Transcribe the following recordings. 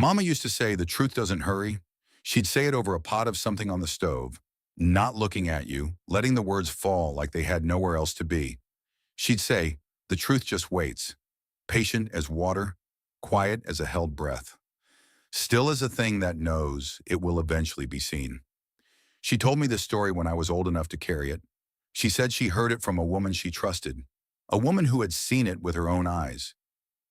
Mama used to say the truth doesn't hurry. She'd say it over a pot of something on the stove, not looking at you, letting the words fall like they had nowhere else to be. She'd say, the truth just waits, patient as water, quiet as a held breath, still as a thing that knows it will eventually be seen. She told me this story when I was old enough to carry it. She said she heard it from a woman she trusted, a woman who had seen it with her own eyes.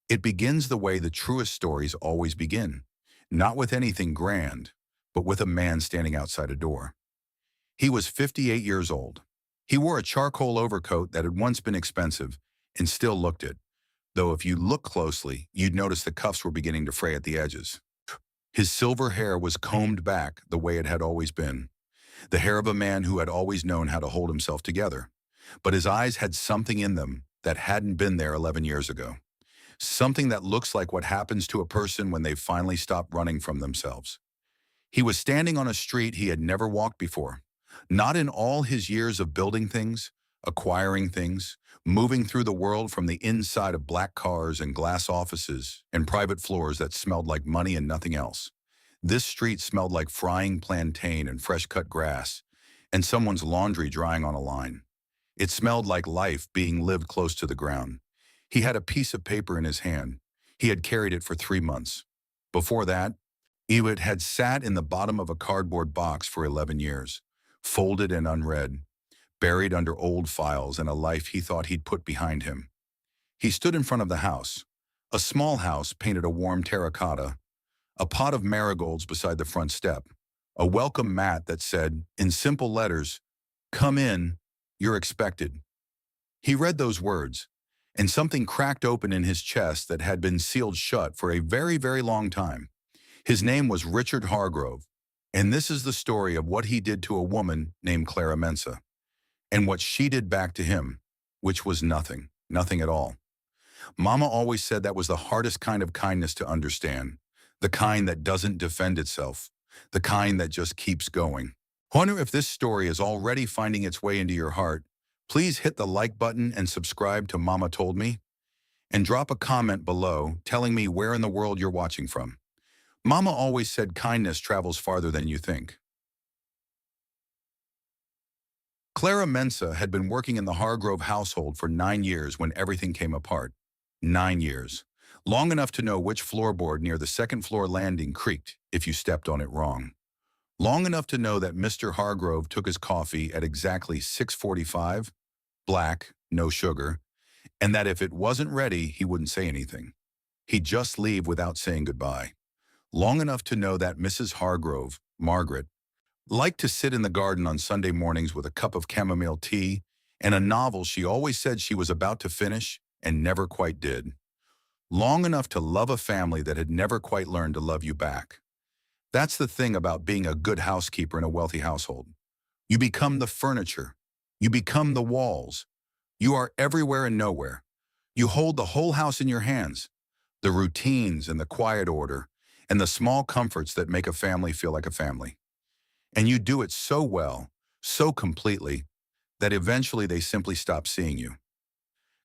It begins the way the truest stories always begin, not with anything grand, but with a man standing outside a door. He was 58 years old. He wore a charcoal overcoat that had once been expensive and still looked it, though if you look closely, you'd notice the cuffs were beginning to fray at the edges. His silver hair was combed back the way it had always been, the hair of a man who had always known how to hold himself together. But his eyes had something in them that hadn't been there 11 years ago. Something that looks like what happens to a person when they've finally stopped running from themselves. He was standing on a street he had never walked before. Not in all his years of building things, acquiring things, moving through the world from the inside of black cars and glass offices and private floors that smelled like money and nothing else. This street smelled like frying plantain and fresh-cut grass and someone's laundry drying on a line. It smelled like life being lived close to the ground. He had a piece of paper in his hand. He had carried it for 3 months. Before that, it had sat in the bottom of a cardboard box for 11 years, folded and unread, buried under old files and a life he thought he'd put behind him. He stood in front of the house, a small house painted a warm terracotta, a pot of marigolds beside the front step, a welcome mat that said, in simple letters, "Come in, you're expected." He read those words, and something cracked open in his chest that had been sealed shut for a very, very long time. His name was Richard Hargrove, and this is the story of what he did to a woman named Clara Mensa, and what she did back to him, which was nothing, nothing at all. Mama always said that was the hardest kind of kindness to understand, the kind that doesn't defend itself, the kind that just keeps going. Wonder if this story is already finding its way into your heart. Please hit the like button and subscribe to Mama Told Me, and drop a comment below telling me where in the world you're watching from. Mama always said kindness travels farther than you think. Clara Mensa had been working in the Hargrove household for 9 years when everything came apart. 9 years. Long enough to know which floorboard near the second floor landing creaked if you stepped on it wrong. Long enough to know that Mr. Hargrove took his coffee at exactly 6:45, black, no sugar, and that if it wasn't ready, he wouldn't say anything. He'd just leave without saying goodbye. Long enough to know that Mrs. Hargrove, Margaret, liked to sit in the garden on Sunday mornings with a cup of chamomile tea and a novel she always said she was about to finish and never quite did. Long enough to love a family that had never quite learned to love you back. That's the thing about being a good housekeeper in a wealthy household. You become the furniture. You become the walls. You are everywhere and nowhere. You hold the whole house in your hands. The routines and the quiet order and the small comforts that make a family feel like a family. And you do it so well, so completely, that eventually they simply stop seeing you.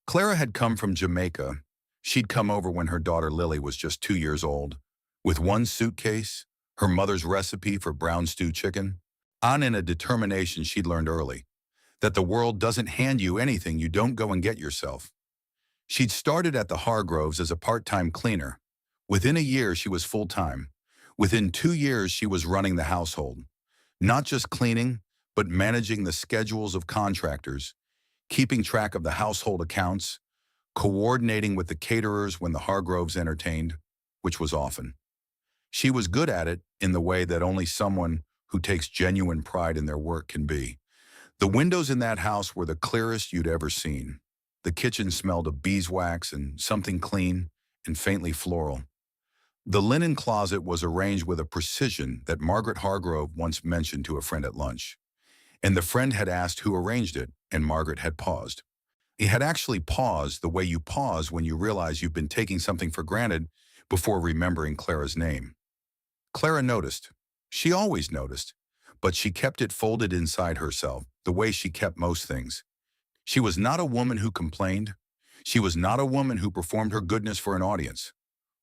Clara had come from Jamaica. She'd come over when her daughter Lily was just 2 years old, with one suitcase, her mother's recipe for brown stew chicken, and a determination she'd learned early, that the world doesn't hand you anything you don't go and get yourself. She'd started at the Hargroves as a part-time cleaner. Within a year, she was full-time. Within 2 years, she was running the household. Not just cleaning, but managing the schedules of contractors, keeping track of the household accounts, coordinating with the caterers when the Hargroves entertained, which was often. She was good at it in the way that only someone who takes genuine pride in their work can be. The windows in that house were the clearest you'd ever seen. The kitchen smelled of beeswax and something clean and faintly floral. The linen closet was arranged with a precision that Margaret Hargrove once mentioned to a friend at lunch. And the friend had asked who arranged it, and Margaret had paused. It had actually paused the way you pause when you realize you've been taking something for granted before remembering Clara's name. Clara noticed. She always noticed, but she kept it folded inside herself, the way she kept most things. She was not a woman who complained. She was not a woman who performed her goodness for an audience.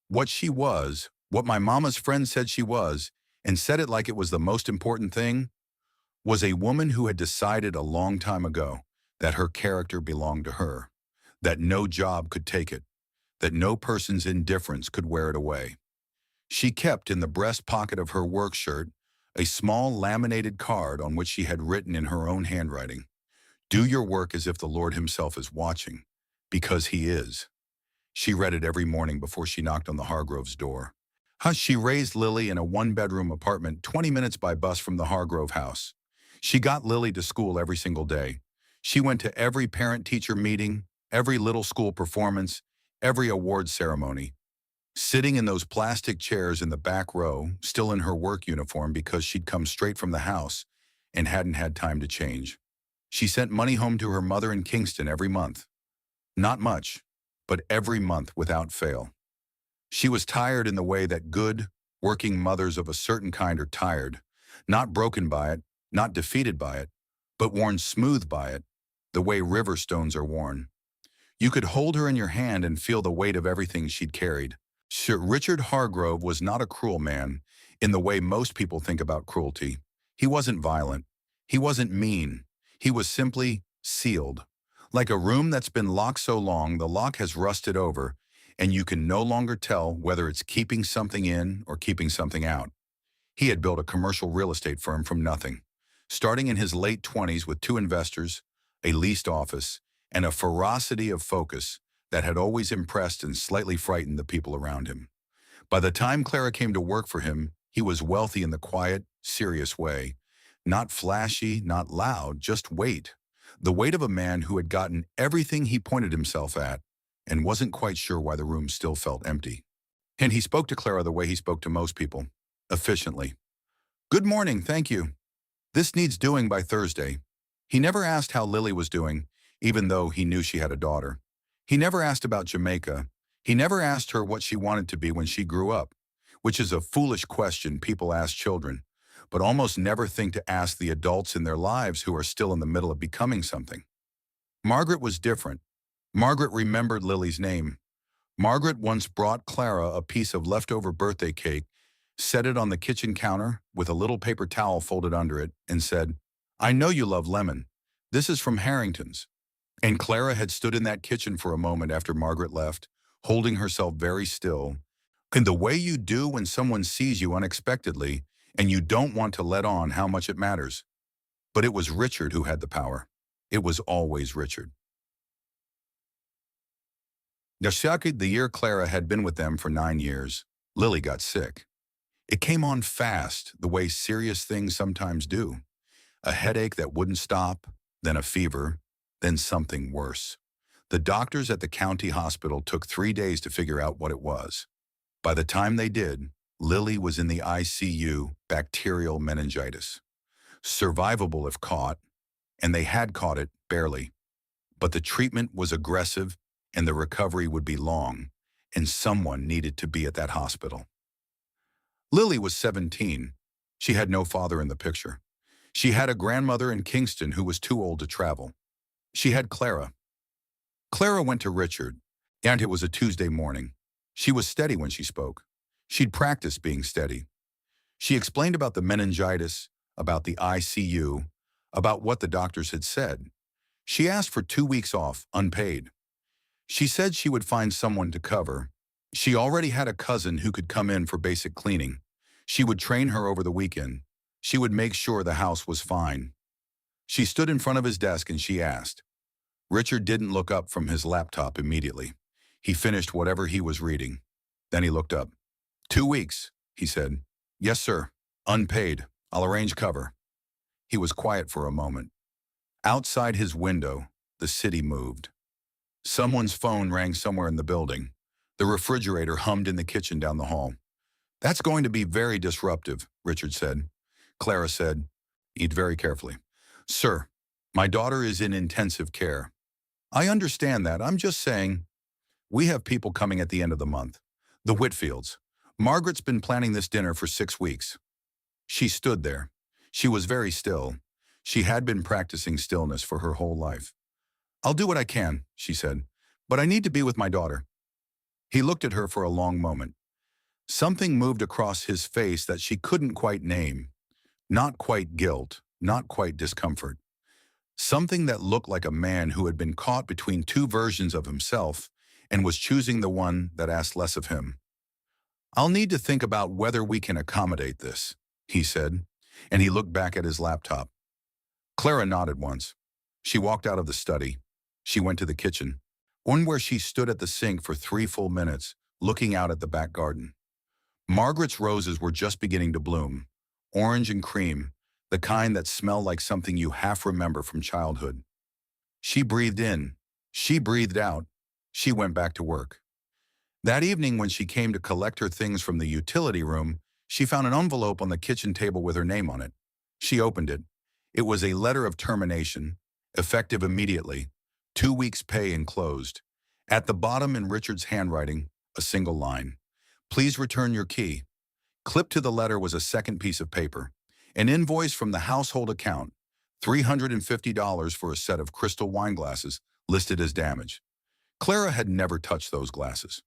What she was What my mama's friend said she was, and said it like it was the most important thing, was a woman who had decided a long time ago that her character belonged to her, that no job could take it, that no person's indifference could wear it away. She kept in the breast pocket of her work shirt a small laminated card on which she had written in her own handwriting, "Do your work as if the Lord himself is watching, because he is." She read it every morning before she knocked on the Hargroves' door. She raised Lily in a one-bedroom apartment 20 minutes by bus from the Hargrove house. She got Lily to school every single day. She went to every parent-teacher meeting, every little school performance, every awards ceremony, sitting in those plastic chairs in the back row, still in her work uniform because she'd come straight from the house and hadn't had time to change. She sent money home to her mother in Kingston every month. Not much, but every month without fail. She was tired in the way that good, working mothers of a certain kind are tired, not broken by it, not defeated by it, but worn smooth by it, the way river stones are worn. You could hold her in your hand and feel the weight of everything she'd carried. Sir Richard Hargrove was not a cruel man in the way most people think about cruelty. He wasn't violent. He wasn't mean. He was simply sealed. Like a room that's been locked so long the lock has rusted over, and you can no longer tell whether it's keeping something in or keeping something out. He had built a commercial real estate firm from nothing, starting in his late 20s with 2 investors, a leased office, and a ferocity of focus that had always impressed and slightly frightened the people around him. By the time Clara came to work for him, he was wealthy in the quiet, serious way. Not flashy, not loud, just weight. The weight of a man who had gotten everything he pointed himself at and wasn't quite sure why the room still felt empty. And he spoke to Clara the way he spoke to most people, efficiently. "Good morning, thank you. This needs doing by Thursday." He never asked how Lily was doing, even though he knew she had a daughter. He never asked about Jamaica. He never asked her what she wanted to be when she grew up, which is a foolish question people ask children, but almost never think to ask the adults in their lives who are still in the middle of becoming something. Margaret was different. Margaret remembered Lily's name. Margaret once brought Clara a piece of leftover birthday cake, set it on the kitchen counter with a little paper towel folded under it, and said, "I know you love lemon. This is from Harrington's." And Clara had stood in that kitchen for a moment after Margaret left, holding herself very still, in the way you do when someone sees you unexpectedly and you don't want to let on how much it matters. But it was Richard who had the power. It was always Richard. The year Clara had been with them for 9 years, Lily got sick. It came on fast, the way serious things sometimes do. A headache that wouldn't stop, then a fever, then something worse. The doctors at the county hospital took 3 days to figure out what it was. By the time they did, Lily was in the ICU, bacterial meningitis. Survivable if caught, and they had caught it barely. But the treatment was aggressive, and the recovery would be long, and someone needed to be at that hospital. Lily was 17. She had no father in the picture. She had a grandmother in Kingston who was too old to travel. She had Clara. Clara went to Richard, and it was a Tuesday morning. She was steady when she spoke. She'd practiced being steady. She explained about the meningitis, about the ICU, about what the doctors had said. She asked for 2 weeks off, unpaid. She said she would find someone to cover. She already had a cousin who could come in for basic cleaning. She would train her over the weekend. She would make sure the house was fine. She stood in front of his desk and she asked. Richard didn't look up from his laptop immediately. He finished whatever he was reading. Then he looked up. 2 weeks, he said. Yes, sir. Unpaid. I'll arrange cover. He was quiet for a moment. Outside his window, the city moved. Someone's phone rang somewhere in the building. The refrigerator hummed in the kitchen down the hall. That's going to be very disruptive, Richard said. Clara said, eat very carefully. Sir, my daughter is in intensive care. I understand that. I'm just saying, we have people coming at the end of the month. The Whitfields. Margaret's been planning this dinner for 6 weeks. She stood there. She was very still. She had been practicing stillness for her whole life. I'll do what I can, she said, but I need to be with my daughter. He looked at her for a long moment. Something moved across his face that she couldn't quite name. Not quite guilt, not quite discomfort. Something that looked like a man who had been caught between two versions of himself and was choosing the one that asked less of him. "I'll need to think about whether we can accommodate this," he said, and he looked back at his laptop. Clara nodded once. She walked out of the study. She went to the kitchen, one where she stood at the sink for 3 full minutes, looking out at the back garden. Margaret's roses were just beginning to bloom, orange and cream, the kind that smell like something you half remember from childhood. She breathed in. She breathed out. She went back to work. That evening, when she came to collect her things from the utility room, she found an envelope on the kitchen table with her name on it. She opened it. It was a letter of termination, effective immediately, 2 weeks' pay enclosed. At the bottom, in Richard's handwriting, a single line: "Please return your key." Clipped to the letter was a second piece of paper, an invoice from the household account, $350 for a set of crystal wine glasses listed as damage. Clara had never touched those glasses.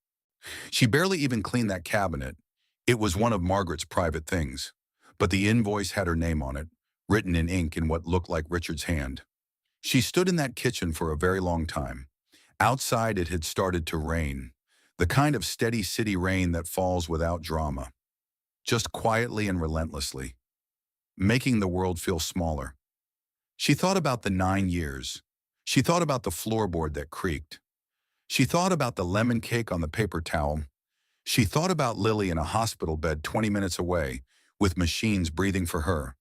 She barely even cleaned that cabinet. It was one of Margaret's private things. But the invoice had her name on it, written in ink in what looked like Richard's hand. She stood in that kitchen for a very long time. Outside, it had started to rain, the kind of steady city rain that falls without drama, just quietly and relentlessly, making the world feel smaller. She thought about the 9 years. She thought about the floorboard that creaked. She thought about the lemon cake on the paper towel. She thought about Lily in a hospital bed 20 minutes away, with machines breathing for her.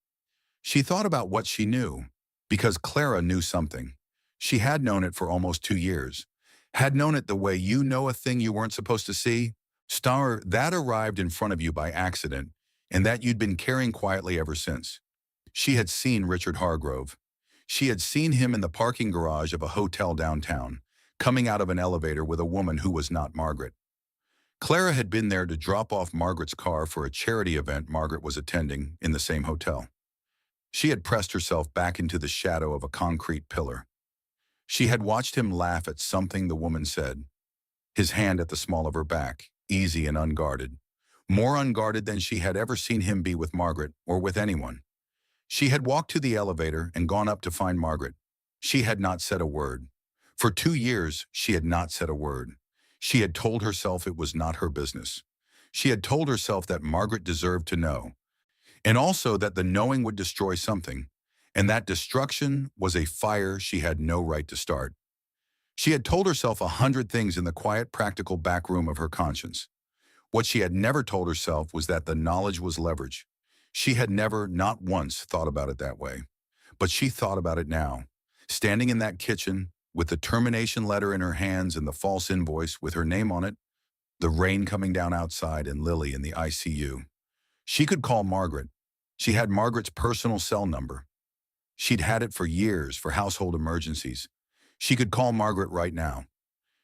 She thought about what she knew, because Clara knew something. She had known it for almost 2 years. Had known it the way you know a thing you weren't supposed to see. Star that arrived in front of you by accident, and that you'd been carrying quietly ever since. She had seen Richard Hargrove. She had seen him in the parking garage of a hotel downtown, coming out of an elevator with a woman who was not Margaret. Clara had been there to drop off Margaret's car for a charity event Margaret was attending in the same hotel. She had pressed herself back into the shadow of a concrete pillar. She had watched him laugh at something the woman said, his hand at the small of her back, easy and unguarded, more unguarded than she had ever seen him be with Margaret or with anyone. She had walked to the elevator and gone up to find Margaret. She had not said a word. For 2 years, she had not said a word. She had told herself it was not her business. She had told herself that Margaret deserved to know, and also that the knowing would destroy something, and that destruction was a fire she had no right to start. She had told herself 100 things in the quiet, practical back room of her conscience. What she had never told herself was that the knowledge was leverage. She had never, not once, thought about it that way. But she thought about it now, standing in that kitchen, with the termination letter in her hands and the false invoice with her name on it, the rain coming down outside and Lily in the ICU. She could call Margaret. She had Margaret's personal cell number. She'd had it for years for household emergencies. She could call Margaret right now.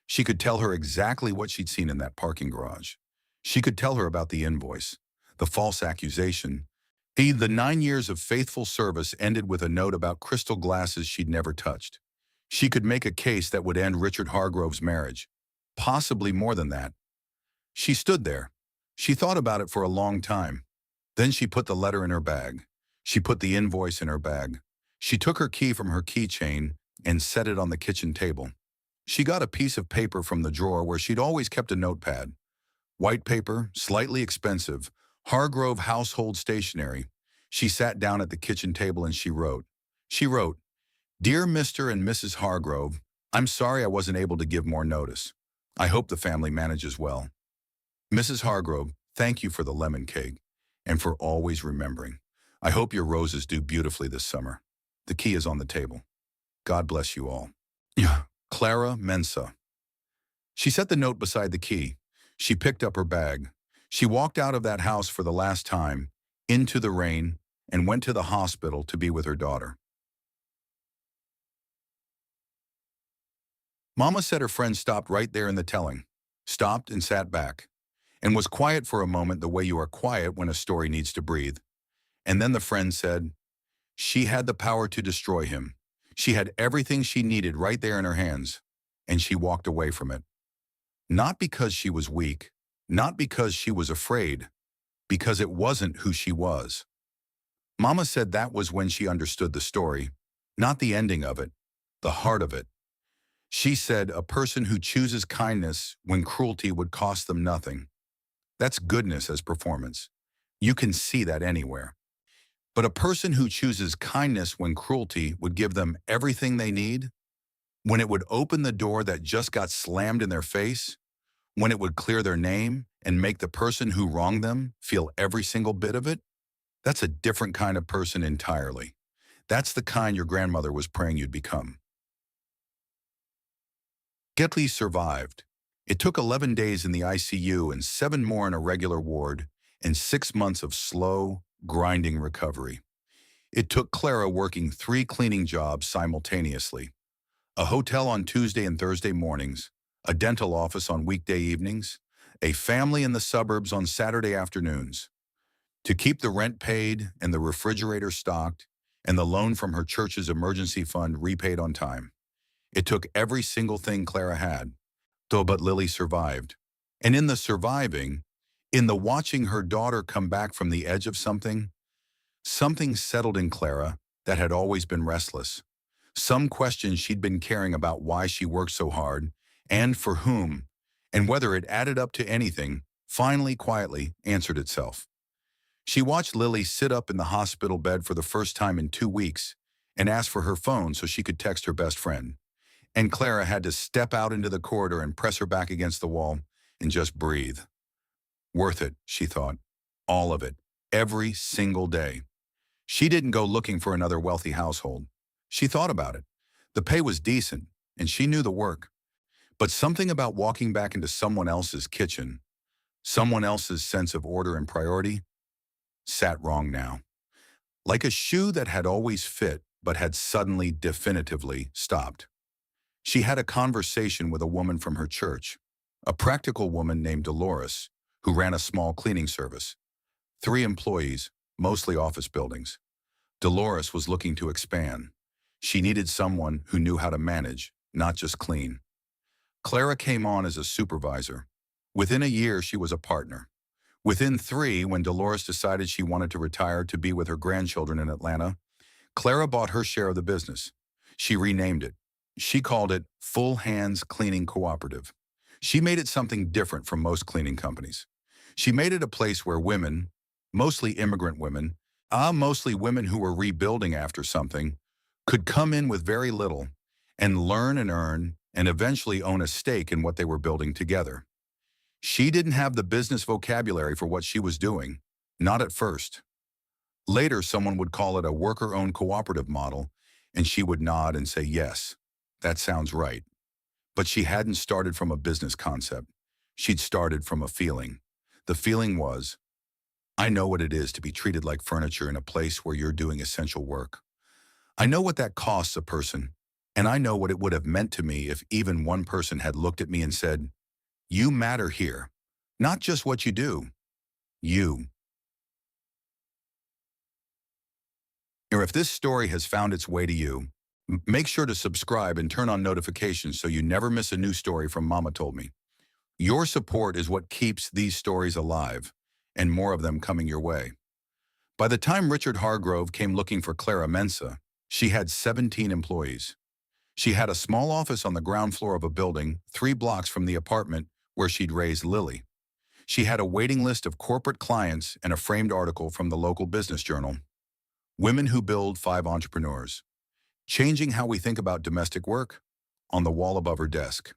She could tell her exactly what she'd seen in that parking garage. She could tell her about the invoice, the false accusation. The 9 years of faithful service ended with a note about crystal glasses she'd never touched. She could make a case that would end Richard Hargrove's marriage, possibly more than that. She stood there. She thought about it for a long time. Then she put the letter in her bag. She put the invoice in her bag. She took her key from her keychain and set it on the kitchen table. She got a piece of paper from the drawer where she'd always kept a notepad. White paper, slightly expensive, Hargrove household stationery. She sat down at the kitchen table and she wrote. She wrote, "Dear Mr. and Mrs. Hargrove, I'm sorry I wasn't able to give more notice. I hope the family manages well. Mrs. Hargrove, thank you for the lemon cake and for always remembering. I hope your roses do beautifully this summer. The key is on the table. God bless you all. Yeah, Clara Mensa." She set the note beside the key. She picked up her bag. She walked out of that house for the last time, into the rain, and went to the hospital to be with her daughter. Mama said her friend stopped right there in the telling, stopped and sat back, and was quiet for a moment the way you are quiet when a story needs to breathe. And then the friend said, she had the power to destroy him. She had everything she needed right there in her hands, and she walked away from it. Not because she was weak, Not because she was afraid, because it wasn't who she was. Mama said that was when she understood the story, not the ending of it, the heart of it. She said a person who chooses kindness when cruelty would cost them nothing. That's goodness as performance. You can see that anywhere. But a person who chooses kindness when cruelty would give them everything they need, when it would open the door that just got slammed in their face, when it would clear their name and make the person who wronged them feel every single bit of it, that's a different kind of person entirely. That's the kind your grandmother was praying you'd become. Getley survived. It took 11 days in the ICU and 7 more in a regular ward and 6 months of slow, grinding recovery. It took Clara working 3 cleaning jobs simultaneously: a hotel on Tuesday and Thursday mornings, a dental office on weekday evenings, a family in the suburbs on Saturday afternoons, to keep the rent paid and the refrigerator stocked and the loan from her church's emergency fund repaid on time. It took every single thing Clara had, though but Lily survived. And in the surviving, in the watching her daughter come back from the edge of something, something settled in Clara that had always been restless. Some questions she'd been carrying about why she worked so hard, and for whom, and whether it added up to anything, finally quietly answered itself. She watched Lily sit up in the hospital bed for the first time in 2 weeks and ask for her phone so she could text her best friend. And Clara had to step out into the corridor and press her back against the wall and just breathe. Worth it, she thought. All of it. Every single day. She didn't go looking for another wealthy household. She thought about it. The pay was decent, and she knew the work. But something about walking back into someone else's kitchen, someone else's sense of order and priority, sat wrong now. Like a shoe that had always fit but had suddenly definitively stopped. She had a conversation with a woman from her church, a practical woman named Dolores, who ran a small cleaning service. 3 employees, mostly office buildings. Dolores was looking to expand. She needed someone who knew how to manage, not just clean. Clara came on as a supervisor. Within a year, she was a partner. Within 3, when Dolores decided she wanted to retire to be with her grandchildren in Atlanta, Clara bought her share of the business. She renamed it. She called it Full Hands Cleaning Cooperative. She made it something different from most cleaning companies. She made it a place where women, mostly immigrant women, mostly women who were rebuilding after something, could come in with very little and learn and earn and eventually own a stake in what they were building together. She didn't have the business vocabulary for what she was doing, not at first. Later, someone would call it a worker-owned cooperative model, and she would nod and say, yes, that sounds right. But she hadn't started from a business concept. She'd started from a feeling. The feeling was, I know what it is to be treated like furniture in a place where you're doing essential work. I know what that costs a person, and I know what it would have meant to me if even one person had looked at me and said, you matter here, not just what you do, you. Or if this story has found its way to you, make sure to subscribe and turn on notifications so you never miss a new story from Mama Told Me. Your support is what keeps these stories alive, and more of them coming your way. By the time Richard Hargrove came looking for Clara Mensa, she had 17 employees. She had a small office on the ground floor of a building 3 blocks from the apartment where she'd raised Lily. She had a waiting list of corporate clients and a framed article from the local business journal, Women Who Build 5 Entrepreneurs, Changing How We Think About Domestic Work, on the wall above her desk.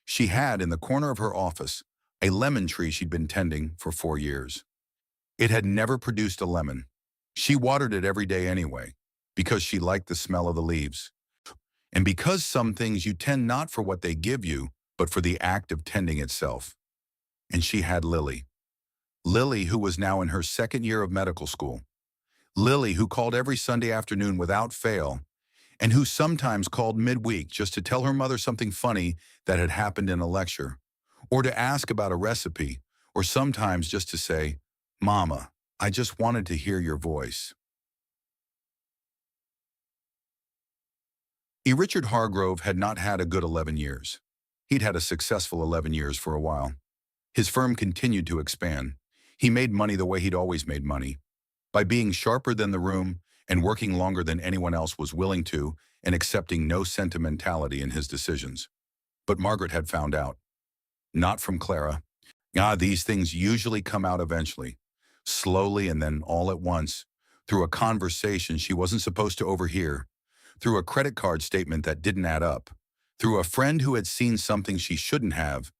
She had, in the corner of her office, a lemon tree she'd been tending for 4 years. It had never produced a lemon. She watered it every day anyway, because she liked the smell of the leaves. And because some things you tend not for what they give you, but for the act of tending itself. And she had Lily. Lily, who was now in her 2nd year of medical school. Lily, who called every Sunday afternoon without fail, and who sometimes called midweek just to tell her mother something funny that had happened in a lecture, or to ask about a recipe, or sometimes just to say, Mama, I just wanted to hear your voice. Richard Hargrove had not had a good 11 years. He'd had a successful 11 years for a while. His firm continued to expand. He made money the way he'd always made money, by being sharper than the room and working longer than anyone else was willing to and accepting no sentimentality in his decisions. But Margaret had found out. Not from Clara. These things usually come out eventually, slowly and then all at once, through a conversation she wasn't supposed to overhear, through a credit card statement that didn't add up, through a friend who had seen something she shouldn't have,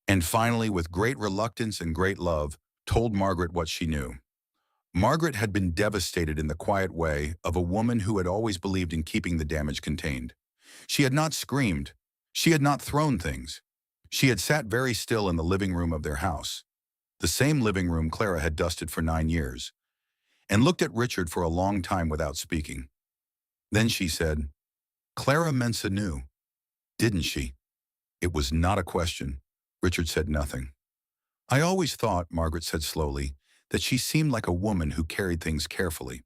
and finally, with great reluctance and great love, told Margaret what she knew. Margaret had been devastated in the quiet way of a woman who had always believed in keeping the damage contained. She had not screamed. She had not thrown things. She had sat very still in the living room of their house, the same living room Clara had dusted for 9 years, and looked at Richard for a long time without speaking. Then she said, "Clara Mensa knew, didn't she?" It was not a question. Richard said nothing. "I always thought," Margaret said slowly, "that she seemed like a woman who carried things carefully,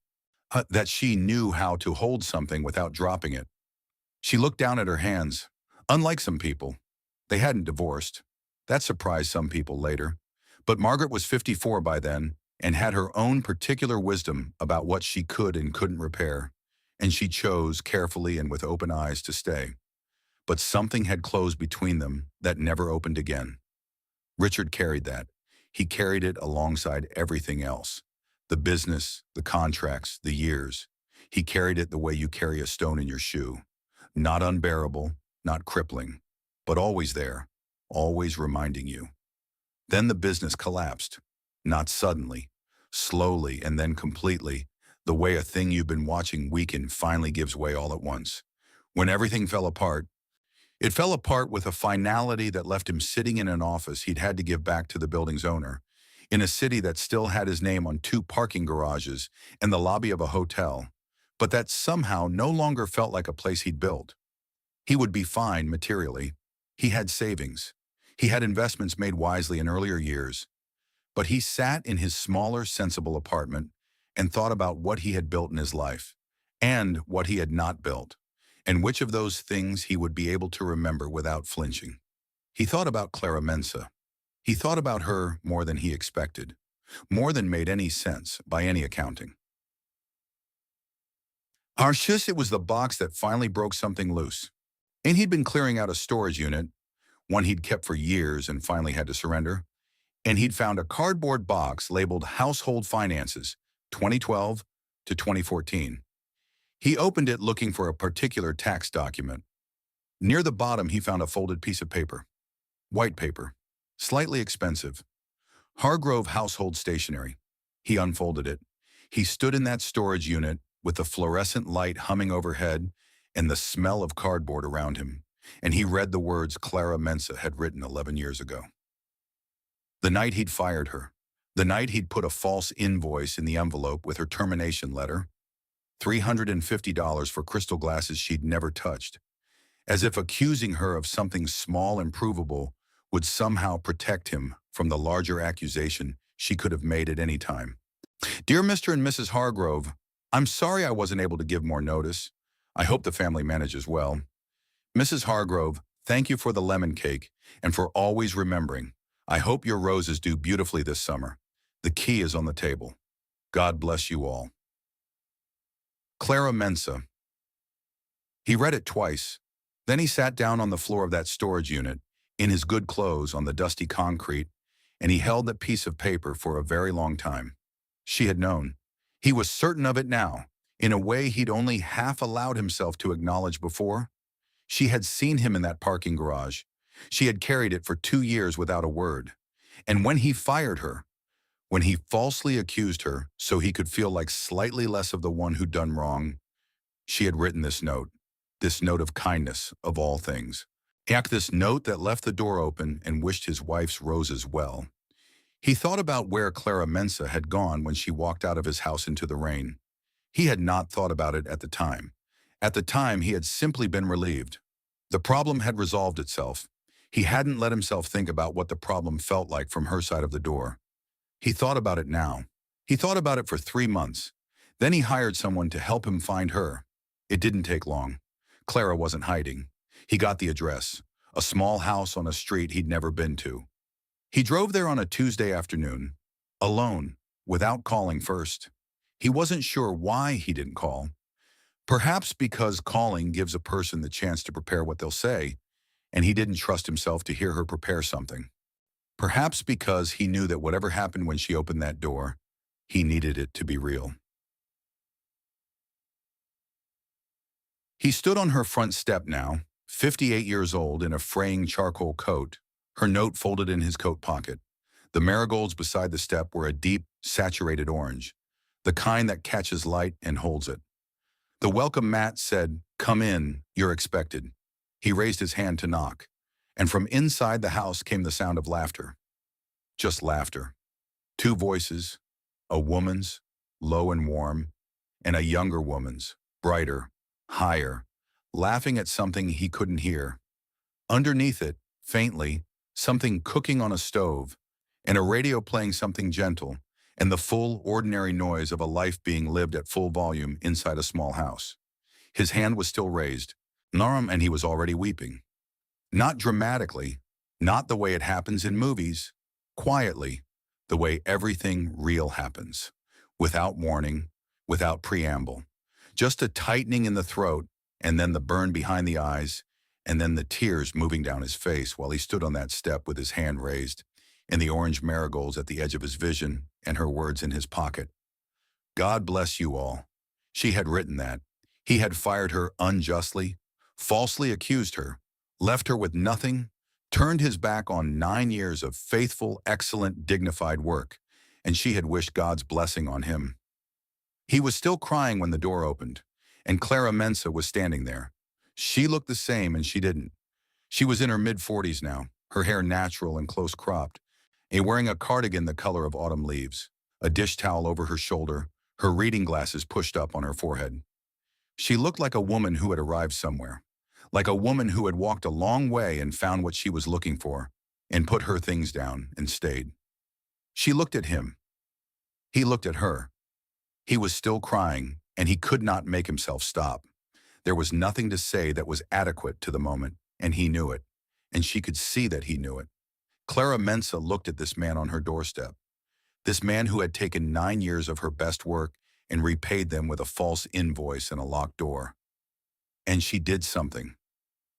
that she knew how to hold something without dropping it." She looked down at her hands. Unlike some people, they hadn't divorced. That surprised some people later. But Margaret was 54 by then and had her own particular wisdom about what she could and couldn't repair, and she chose carefully and with open eyes to stay. But something had closed between them that never opened again. Richard carried that. He carried it alongside everything else. The business, the contracts, the years. He carried it the way you carry a stone in your shoe. Not unbearable, not crippling, but always there, always reminding you. Then the business collapsed. Not suddenly, slowly and then completely, the way a thing you've been watching weaken finally gives way all at once. When everything fell apart, it fell apart with a finality that left him sitting in an office he'd had to give back to the building's owner, in a city that still had his name on 2 parking garages and the lobby of a hotel, but that somehow no longer felt like a place he'd built. He would be fine materially. He had savings. He had investments made wisely in earlier years. But he sat in his smaller, sensible apartment and thought about what he had built in his life, and what he had not built, and which of those things he would be able to remember without flinching. He thought about Clara Mensa. He thought about her more than he expected, more than made any sense by any accounting. Arshus, it was the box that finally broke something loose. And he'd been clearing out a storage unit, one he'd kept for years and finally had to surrender, and he'd found a cardboard box labeled Household Finances, 2012 to 2014. He opened it looking for a particular tax document. Near the bottom, he found a folded piece of paper. White paper. Slightly expensive. Hargrove Household Stationery. He unfolded it. He stood in that storage unit with the fluorescent light humming overhead and the smell of cardboard around him, and he read the words Clara Mensa had written 11 years ago. The night he'd fired her. The night he'd put a false invoice in the envelope with her termination letter. $350 for crystal glasses she'd never touched, as if accusing her of something small and provable would somehow protect him from the larger accusation she could have made at any time. "Dear Mr. and Mrs. Hargrove, I'm sorry I wasn't able to give more notice. I hope the family manages well. Mrs. Hargrove, thank you for the lemon cake and for always remembering. I hope your roses do beautifully this summer. The key is on the table. God bless you all. Clara Mensa." He read it twice. Then he sat down on the floor of that storage unit, in his good clothes on the dusty concrete, and he held that piece of paper for a very long time. She had known. He was certain of it now, in a way he'd only half allowed himself to acknowledge before. She had seen him in that parking garage. She had carried it for 2 years without a word. And when he fired her, when he falsely accused her so he could feel like slightly less of the one who'd done wrong, she had written this note of kindness of all things. This note that left the door open and wished his wife's roses well. He thought about where Clara Mensa had gone when she walked out of his house into the rain. He had not thought about it at the time. At the time, he had simply been relieved. The problem had resolved itself. He hadn't let himself think about what the problem felt like from her side of the door. He thought about it now. He thought about it for 3 months. Then he hired someone to help him find her. It didn't take long. Clara wasn't hiding. He got the address, a small house on a street he'd never been to. He drove there on a Tuesday afternoon, alone, without calling first. He wasn't sure why he didn't call. Perhaps because calling gives a person the chance to prepare what they'll say, and he didn't trust himself to hear her prepare something. Perhaps because he knew that whatever happened when she opened that door, he needed it to be real. He stood on her front step now, 58 years old in a fraying charcoal coat, her note folded in his coat pocket. The marigolds beside the step were a deep, saturated orange, the kind that catches light and holds it. The welcome mat said, "Come in, you're expected." He raised his hand to knock, and from inside the house came the sound of laughter. Just laughter. Two voices, a woman's, low and warm, and a younger woman's, brighter, higher, laughing at something he couldn't hear. Underneath it, faintly, something cooking on a stove, and a radio playing something gentle, and the full, ordinary noise of a life being lived at full volume inside a small house. His hand was still raised, and he was already weeping. Not dramatically, not the way it happens in movies, quietly, the way everything real happens, without warning, without preamble. Just a tightening in the throat, and then the burn behind the eyes, and then the tears moving down his face while he stood on that step with his hand raised, and the orange marigolds at the edge of his vision, and her words in his pocket. God bless you all. She had written that. He had fired her unjustly, falsely accused her, left her with nothing, turned his back on 9 years of faithful, excellent, dignified work, and she had wished God's blessing on him. He was still crying when the door opened, and Clara Mensa was standing there. She looked the same, and she didn't. She was in her mid-40s now, her hair natural and close-cropped, and wearing a cardigan the color of autumn leaves, a dish towel over her shoulder, her reading glasses pushed up on her forehead. She looked like a woman who had arrived somewhere, like a woman who had walked a long way and found what she was looking for, and put her things down and stayed. She looked at him. He looked at her. He was still crying, and he could not make himself stop. There was nothing to say that was adequate to the moment, and he knew it, and she could see that he knew it. Clara Mensa looked at this man on her doorstep, this man who had taken 9 years of her best work and repaid them with a false invoice and a locked door. And she did something.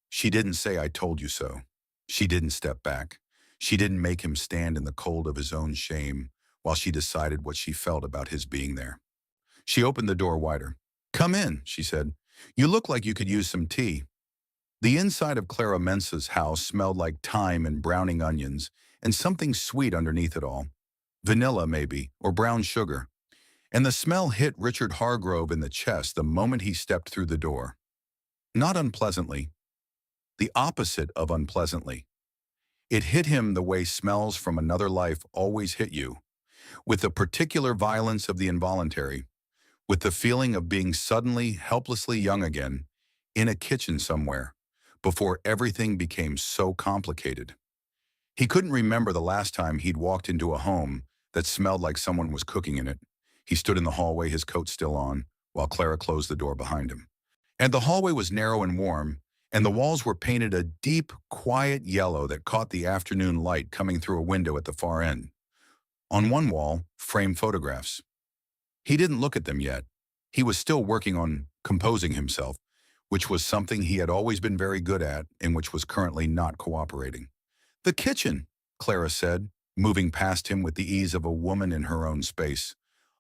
She didn't say, "I told you so." She didn't step back. She didn't make him stand in the cold of his own shame while she decided what she felt about his being there. She opened the door wider. "Come in," she said. "You look like you could use some tea." The inside of Clara Mensa's house smelled like thyme and browning onions and something sweet underneath it all. Vanilla, maybe, or brown sugar. And the smell hit Richard Hargrove in the chest the moment he stepped through the door. Not unpleasantly. The opposite of unpleasantly. It hit him the way smells from another life always hit you, with the particular violence of the involuntary, with the feeling of being suddenly, helplessly young again, in a kitchen somewhere, before everything became so complicated. He couldn't remember the last time he'd walked into a home that smelled like someone was cooking in it. He stood in the hallway, his coat still on, while Clara closed the door behind him. And the hallway was narrow and warm, and the walls were painted a deep, quiet yellow that caught the afternoon light coming through a window at the far end. On one wall, framed photographs. He didn't look at them yet. He was still working on composing himself, which was something he had always been very good at and which was currently not cooperating. "The kitchen," Clara said, moving past him with the ease of a woman in her own space,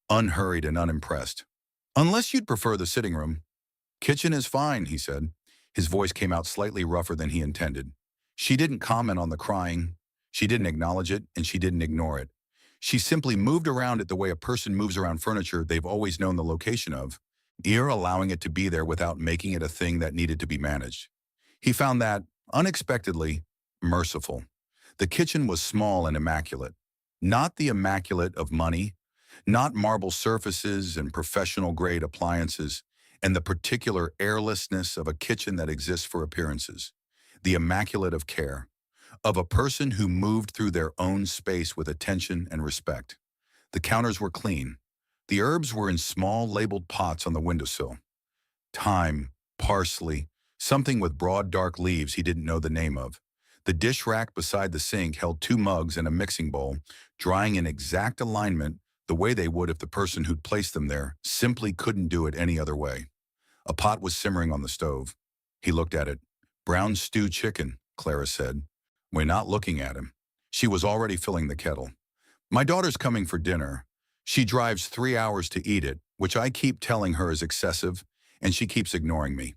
unhurried and unimpressed. "Unless you'd prefer the sitting room." "Kitchen is fine," he said. His voice came out slightly rougher than he intended. She didn't comment on the crying. She didn't acknowledge it, and she didn't ignore it. She simply moved around it the way a person moves around furniture they've always known the location of, allowing it to be there without making it a thing that needed to be managed. He found that, unexpectedly, merciful. The kitchen was small and immaculate. Not the immaculate of money, not marble surfaces and professional-grade appliances, and the particular airlessness of a kitchen that exists for appearances. The immaculate of care, of a person who moved through their own space with attention and respect. The counters were clean. The herbs were in small labeled pots on the windowsill. Thyme, parsley, something with broad dark leaves he didn't know the name of. The dish rack beside the sink held 2 mugs and a mixing bowl, drying in exact alignment the way they would if the person who'd placed them there simply couldn't do it any other way. A pot was simmering on the stove. He looked at it. "Brown stew chicken," Clara said. We're not looking at him. She was already filling the kettle. "My daughter's coming for dinner. She drives 3 hours to eat it, which I keep telling her is excessive, and she keeps ignoring me."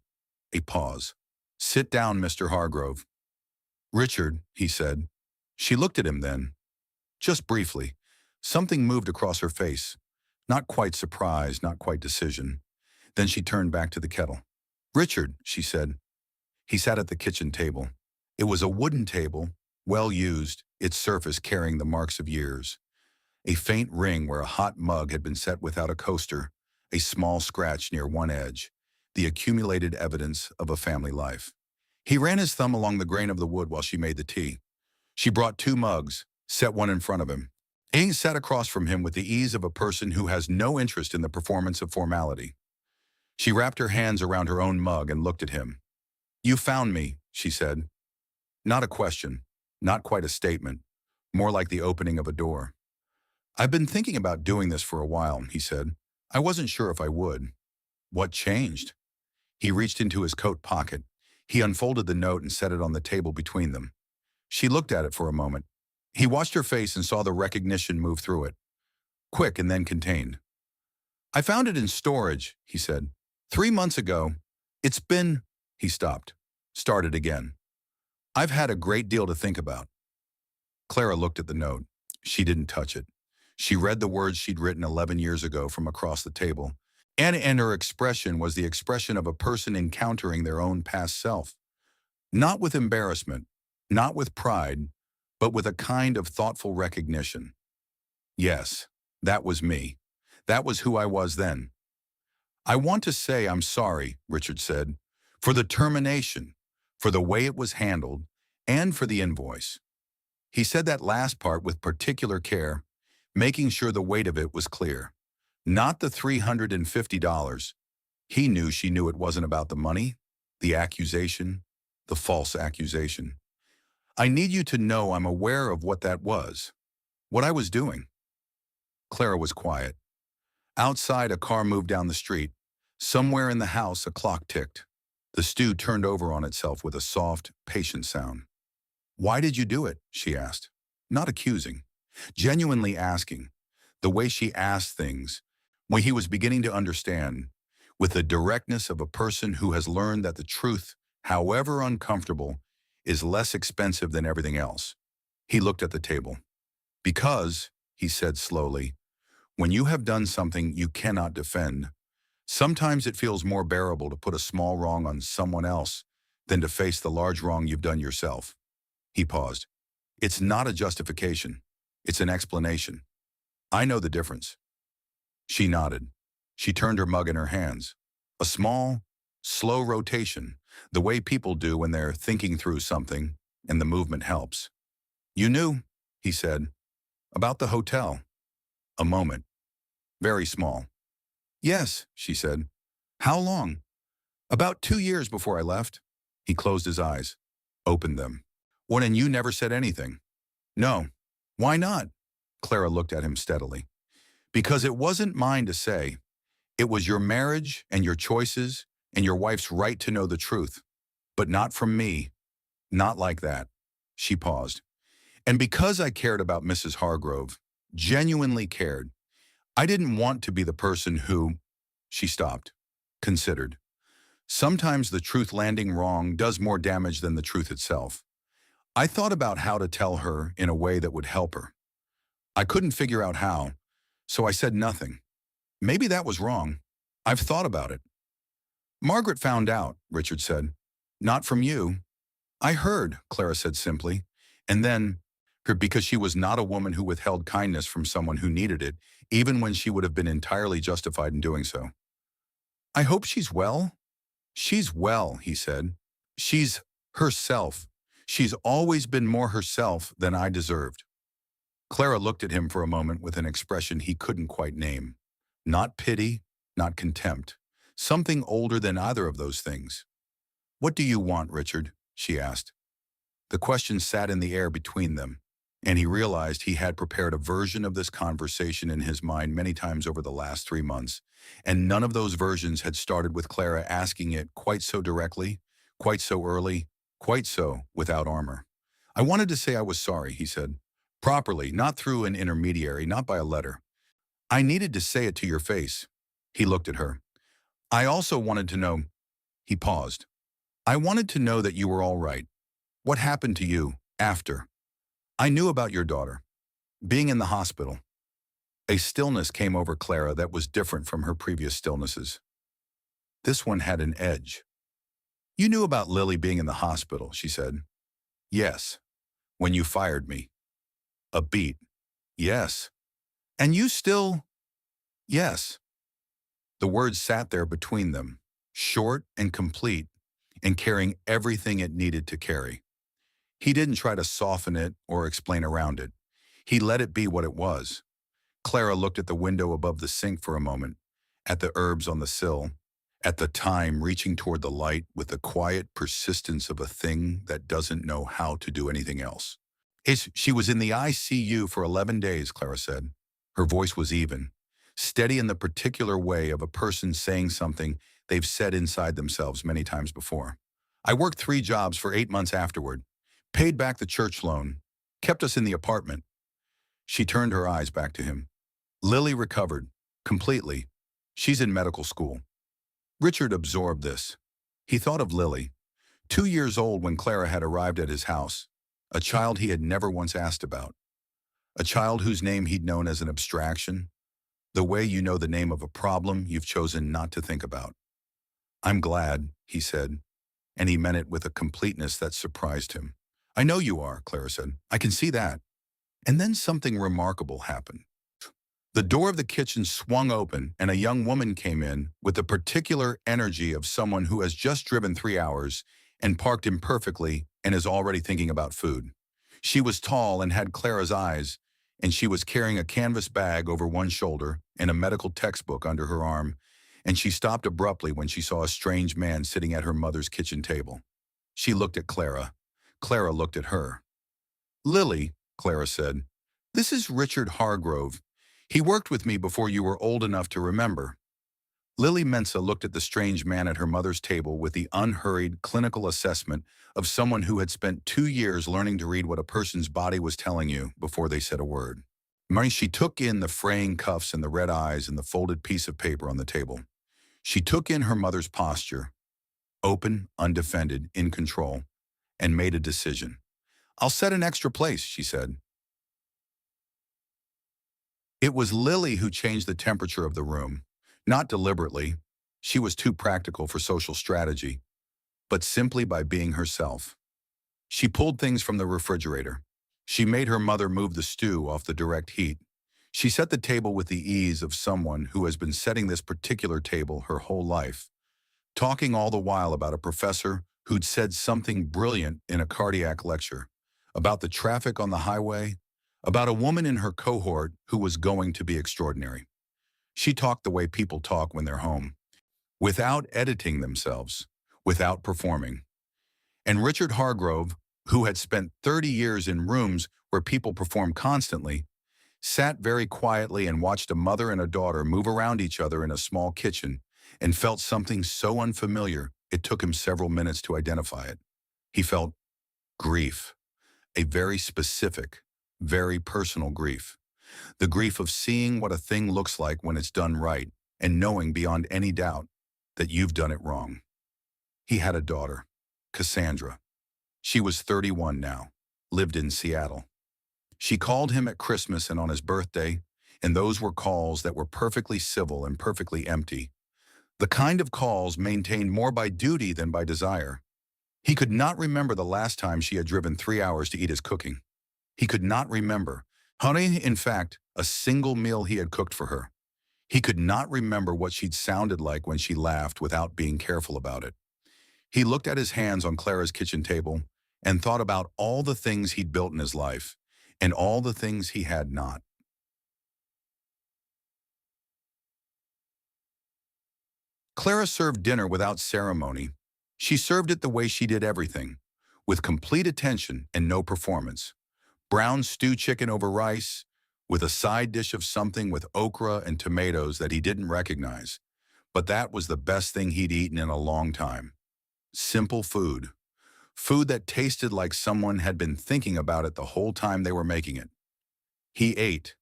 A pause. "Sit down, Mr. Hargrove." "Richard," he said. She looked at him then. Just briefly. Something moved across her face. Not quite surprise, not quite decision. Then she turned back to the kettle. "Richard," she said. He sat at the kitchen table. It was a wooden table, well used, its surface carrying the marks of years. A faint ring where a hot mug had been set without a coaster, a small scratch near one edge, the accumulated evidence of a family life. He ran his thumb along the grain of the wood while she made the tea. She brought 2 mugs, set one in front of him. Aang sat across from him with the ease of a person who has no interest in the performance of formality. She wrapped her hands around her own mug and looked at him. "You found me," she said. Not a question, not quite a statement, more like the opening of a door. "I've been thinking about doing this for a while," he said. "I wasn't sure if I would." "What changed?" He reached into his coat pocket. He unfolded the note and set it on the table between them. She looked at it for a moment. He watched her face and saw the recognition move through it. Quick and then contained. "I found it in storage," he said. "3 months ago. It's been—" He stopped. Started again. "I've had a great deal to think about." Clara looked at the note. She didn't touch it. She read the words she'd written 11 years ago from across the table. And her expression was the expression of a person encountering their own past self. Not with embarrassment, not with pride, but with a kind of thoughtful recognition. Yes, that was me. That was who I was then. "I want to say I'm sorry," Richard said, "for the termination, for the way it was handled, and for the invoice." He said that last part with particular care, making sure the weight of it was clear. Not the $350. He knew she knew it wasn't about the money, the accusation, the false accusation. "I need you to know I'm aware of what that was, what I was doing." Clara was quiet. Outside, a car moved down the street. Somewhere in the house, a clock ticked. The stew turned over on itself with a soft, patient sound. "Why did you do it?" she asked. Not accusing, genuinely asking. The way she asked things, when he was beginning to understand, with the directness of a person who has learned that the truth, however uncomfortable, is less expensive than everything else. He looked at the table. "Because," he said slowly, "when you have done something you cannot defend, sometimes it feels more bearable to put a small wrong on someone else than to face the large wrong you've done yourself." He paused. "It's not a justification. It's an explanation. I know the difference." She nodded. She turned her mug in her hands. A small, slow rotation, the way people do when they're thinking through something, and the movement helps. "You knew," he said, "about the hotel." A moment. Very small. "Yes," she said. "How long?" "About 2 years before I left." He closed his eyes, opened them. "When and you never said anything?" "No." "Why not?" Clara looked at him steadily. "Because it wasn't mine to say. It was your marriage and your choices and your wife's right to know the truth. But not from me. Not like that." She paused. "And because I cared about Mrs. Hargrove, genuinely cared, I didn't want to be the person who—" She stopped, considered. "Sometimes the truth landing wrong does more damage than the truth itself. I thought about how to tell her in a way that would help her. I couldn't figure out how, so I said nothing. Maybe that was wrong. I've thought about it." "Margaret found out," Richard said. "Not from you." "I heard," Clara said simply, and then, because she was not a woman who withheld kindness from someone who needed it, even when she would have been entirely justified in doing so. "I hope she's well." "She's well," he said. "She's herself. She's always been more herself than I deserved." Clara looked at him for a moment with an expression he couldn't quite name. Not pity, not contempt. Something older than either of those things. "What do you want, Richard?" she asked. The question sat in the air between them, and he realized he had prepared a version of this conversation in his mind many times over the last 3 months, and none of those versions had started with Clara asking it quite so directly, quite so early, quite so without armor. I wanted to say I was sorry, he said. Properly, not through an intermediary, not by a letter. I needed to say it to your face. He looked at her. I also wanted to know, he paused. I wanted to know that you were all right. What happened to you after? I knew about your daughter. Being in the hospital. A stillness came over Clara that was different from her previous stillnesses. This one had an edge. You knew about Lily being in the hospital, she said. Yes. When you fired me. A beat. Yes. And you still? Yes. The words sat there between them, short and complete, and carrying everything it needed to carry. He didn't try to soften it or explain around it. He let it be what it was. Clara looked at the window above the sink for a moment, at the herbs on the sill, at the time reaching toward the light with the quiet persistence of a thing that doesn't know how to do anything else. She was in the ICU for 11 days, Clara said. Her voice was even, steady in the particular way of a person saying something they've said inside themselves many times before. I worked 3 jobs for 8 months afterward, paid back the church loan, kept us in the apartment. She turned her eyes back to him. Lily recovered, completely. She's in medical school. Richard absorbed this. He thought of Lily, 2 years old when Clara had arrived at his house, a child he had never once asked about, a child whose name he'd known as an abstraction, the way you know the name of a problem you've chosen not to think about. I'm glad, he said, and he meant it with a completeness that surprised him. I know you are, Clara said. I can see that. And then something remarkable happened. The door of the kitchen swung open and a young woman came in with the particular energy of someone who has just driven 3 hours and parked imperfectly and is already thinking about food. She was tall and had Clara's eyes, and she was carrying a canvas bag over one shoulder and a medical textbook under her arm, and she stopped abruptly when she saw a strange man sitting at her mother's kitchen table. She looked at Clara. Clara looked at her. Lily, Clara said, this is Richard Hargrove. He worked with me before you were old enough to remember. Lily Mensa looked at the strange man at her mother's table with the unhurried, clinical assessment of someone who had spent 2 years learning to read what a person's body was telling you before they said a word. She took in the fraying cuffs and the red eyes and the folded piece of paper on the table. She took in her mother's posture, open, undefended, in control, and made a decision. I'll set an extra place, she said. It was Lily who changed the temperature of the room, not deliberately. She was too practical for social strategy, but simply by being herself. She pulled things from the refrigerator. She made her mother move the stew off the direct heat. She set the table with the ease of someone who has been setting this particular table her whole life, talking all the while about a professor who'd said something brilliant in a cardiac lecture, about the traffic on the highway, about a woman in her cohort who was going to be extraordinary. She talked the way people talk when they're home, without editing themselves, without performing. And Richard Hargrove, who had spent 30 years in rooms where people perform constantly, sat very quietly and watched a mother and a daughter move around each other in a small kitchen and felt something so unfamiliar it took him several minutes to identify it. He felt grief, a very specific, very personal grief. The grief of seeing what a thing looks like when it's done right and knowing beyond any doubt that you've done it wrong. He had a daughter, Cassandra. She was 31 now, lived in Seattle. She called him at Christmas and on his birthday, and those were calls that were perfectly civil and perfectly empty. The kind of calls maintained more by duty than by desire. He could not remember the last time she had driven 3 hours to eat his cooking. He could not remember, in fact, a single meal he had cooked for her. He could not remember what she'd sounded like when she laughed without being careful about it. He looked at his hands on Clara's kitchen table and thought about all the things he'd built in his life and all the things he had not. Clara served dinner without ceremony. She served it the way she did everything, with complete attention and no performance. Brown stew chicken over rice, with a side dish of something with okra and tomatoes that he didn't recognize. But that was the best thing he'd eaten in a long time. Simple food. Food that tasted like someone had been thinking about it the whole time they were making it. He ate.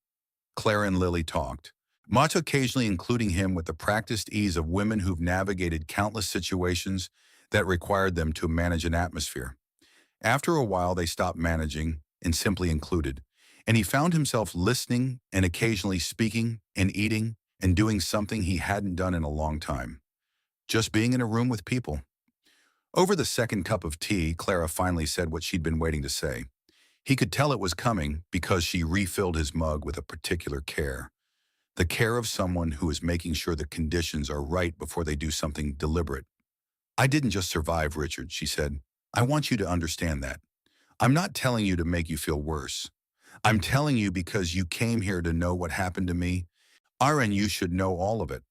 Clara and Lily talked, much occasionally including him with the practiced ease of women who've navigated countless situations that required them to manage an atmosphere. After a while, they stopped managing and simply included, and he found himself listening and occasionally speaking and eating and doing something he hadn't done in a long time. Just being in a room with people. Over the second cup of tea, Clara finally said what she'd been waiting to say. He could tell it was coming because she refilled his mug with a particular care. The care of someone who is making sure the conditions are right before they do something deliberate. "I didn't just survive, Richard," she said. "I want you to understand that. I'm not telling you to make you feel worse. I'm telling you because you came here to know what happened to me. And you should know all of it."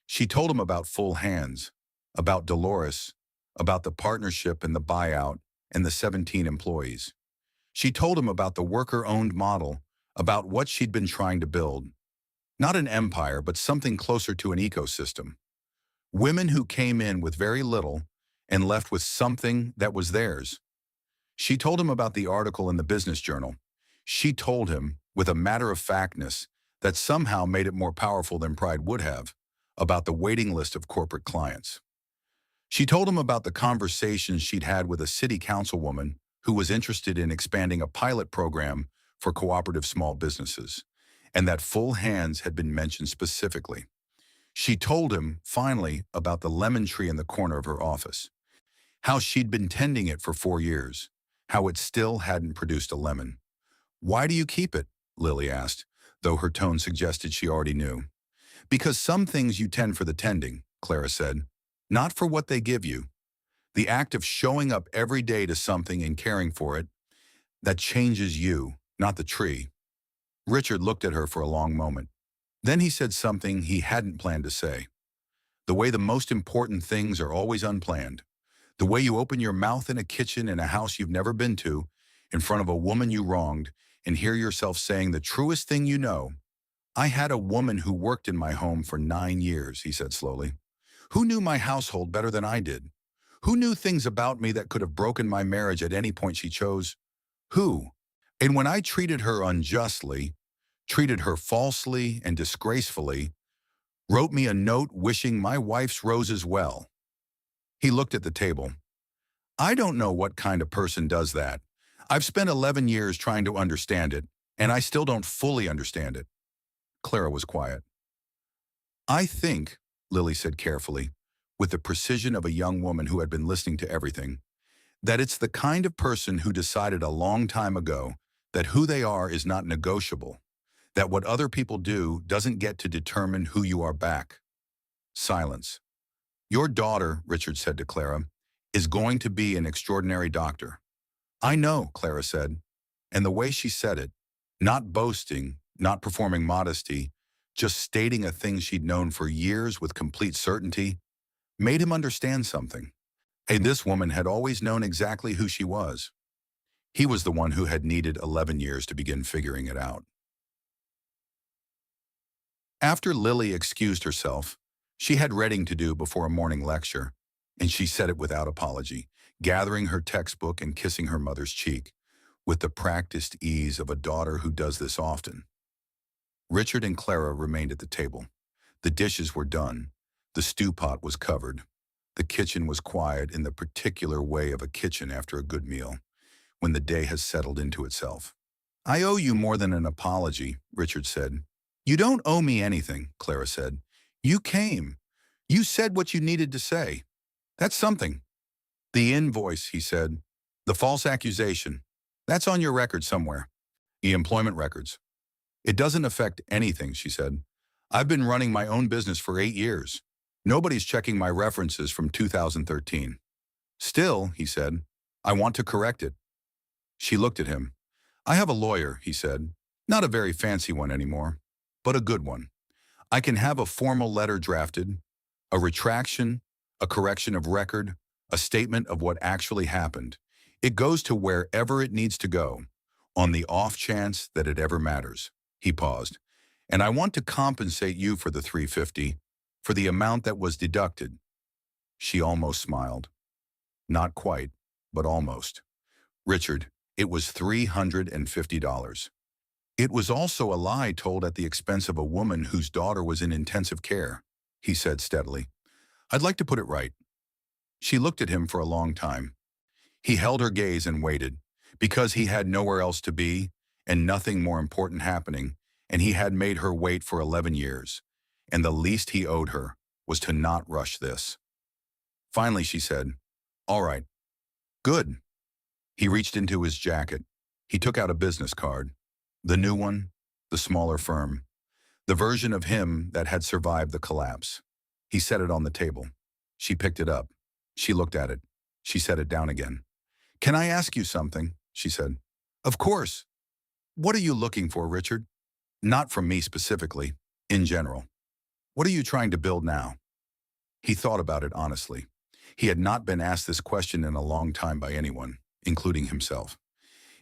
She told him about Full Hands, about Dolores, about the partnership and the buyout and the 17 employees. She told him about the worker-owned model, about what she'd been trying to build. Not an empire, but something closer to an ecosystem. Women who came in with very little and left with something that was theirs. She told him about the article in the Business Journal. She told him, with a matter-of-factness that somehow made it more powerful than pride would have, about the waiting list of corporate clients. She told him about the conversations she'd had with a city councilwoman who was interested in expanding a pilot program for cooperative small businesses, and that Full Hands had been mentioned specifically. She told him, finally, about the lemon tree in the corner of her office, how she'd been tending it for 4 years, how it still hadn't produced a lemon. "Why do you keep it?" Lily asked, though her tone suggested she already knew. "Because some things you tend for the tending," Clara said, "not for what they give you. The act of showing up every day to something and caring for it, that changes you, not the tree." Richard looked at her for a long moment. Then he said something he hadn't planned to say. "The way the most important things are always unplanned. The way you open your mouth in a kitchen in a house you've never been to, in front of a woman you wronged, and hear yourself saying the truest thing you know. I had a woman who worked in my home for 9 years," he said slowly. "Who knew my household better than I did? Who knew things about me that could have broken my marriage at any point she chose? Who? And when I treated her unjustly, treated her falsely and disgracefully, wrote me a note wishing my wife's roses well." He looked at the table. "I don't know what kind of person does that. I've spent 11 years trying to understand it, and I still don't fully understand it." Clara was quiet. "I think," Lily said carefully, with the precision of a young woman who had been listening to everything, "that it's the kind of person who decided a long time ago that who they are is not negotiable, that what other people do doesn't get to determine who you are back." Silence. "Your daughter," Richard said to Clara, "is going to be an extraordinary doctor." "I know," Clara said, and the way she said it, not boasting, not performing modesty, just stating a thing she'd known for years with complete certainty, made him understand something. Hey, this woman had always known exactly who she was. He was the one who had needed 11 years to begin figuring it out. After Lily excused herself, she had reading to do before a morning lecture, and she said it without apology, gathering her textbook and kissing her mother's cheek, with the practiced ease of a daughter who does this often. Richard and Clara remained at the table. The dishes were done. The stew pot was covered. The kitchen was quiet in the particular way of a kitchen after a good meal, when the day has settled into itself. "I owe you more than an apology," Richard said. "You don't owe me anything," Clara said. "You came. You said what you needed to say. That's something." "The invoice," he said. "The false accusation. That's on your record somewhere. The employment records." "It doesn't affect anything," she said. "I've been running my own business for 8 years. Nobody's checking my references from 2013. Still," he said, "I want to correct it." She looked at him. "I have a lawyer," he said. "Not a very fancy one anymore, but a good one. I can have a formal letter drafted, a retraction, a correction of record, a statement of what actually happened, It goes to wherever it needs to go, on the off chance that it ever matters. He paused. And I want to compensate you for the 350, for the amount that was deducted. She almost smiled. Not quite, but almost. Richard, it was $350. It was also a lie told at the expense of a woman whose daughter was in intensive care, he said steadily. I'd like to put it right. She looked at him for a long time. He held her gaze and waited, because he had nowhere else to be, and nothing more important happening, and he had made her wait for 11 years, and the least he owed her was to not rush this. Finally, she said, all right, good. He reached into his jacket. He took out a business card. The new one, the smaller firm, the version of him that had survived the collapse. He set it on the table. She picked it up. She looked at it. She set it down again. Can I ask you something? She said. Of course. What are you looking for, Richard? Not from me specifically, in general. What are you trying to build now? He thought about it honestly. He had not been asked this question in a long time by anyone, including himself.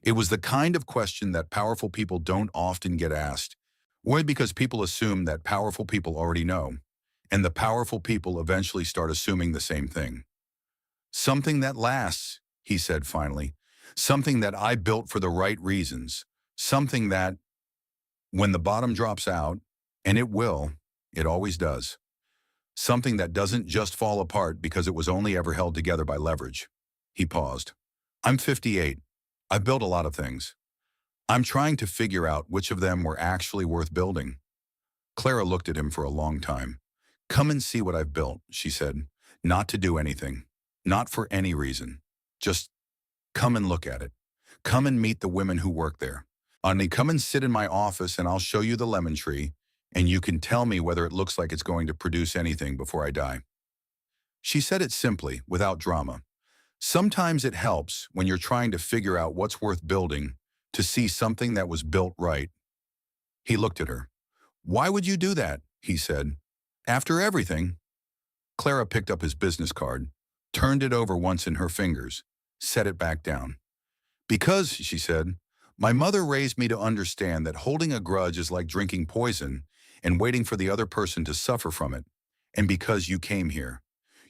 It was the kind of question that powerful people don't often get asked, or because people assume that powerful people already know, and the powerful people eventually start assuming the same thing. Something that lasts, he said finally. Something that I built for the right reasons. Something that, when the bottom drops out, and it will, it always does. Something that doesn't just fall apart because it was only ever held together by leverage. He paused. I'm 58. I've built a lot of things. I'm trying to figure out which of them were actually worth building. Clara looked at him for a long time. Come and see what I've built, she said. Not to do anything. Not for any reason. Just come and look at it. Come and meet the women who work there. Only come and sit in my office and I'll show you the lemon tree, and you can tell me whether it looks like it's going to produce anything before I die. She said it simply, without drama. Sometimes it helps, when you're trying to figure out what's worth building, to see something that was built right. He looked at her. Why would you do that? He said. After everything. Clara picked up his business card, turned it over once in her fingers, set it back down. Because, she said, my mother raised me to understand that holding a grudge is like drinking poison and waiting for the other person to suffer from it. And because you came here,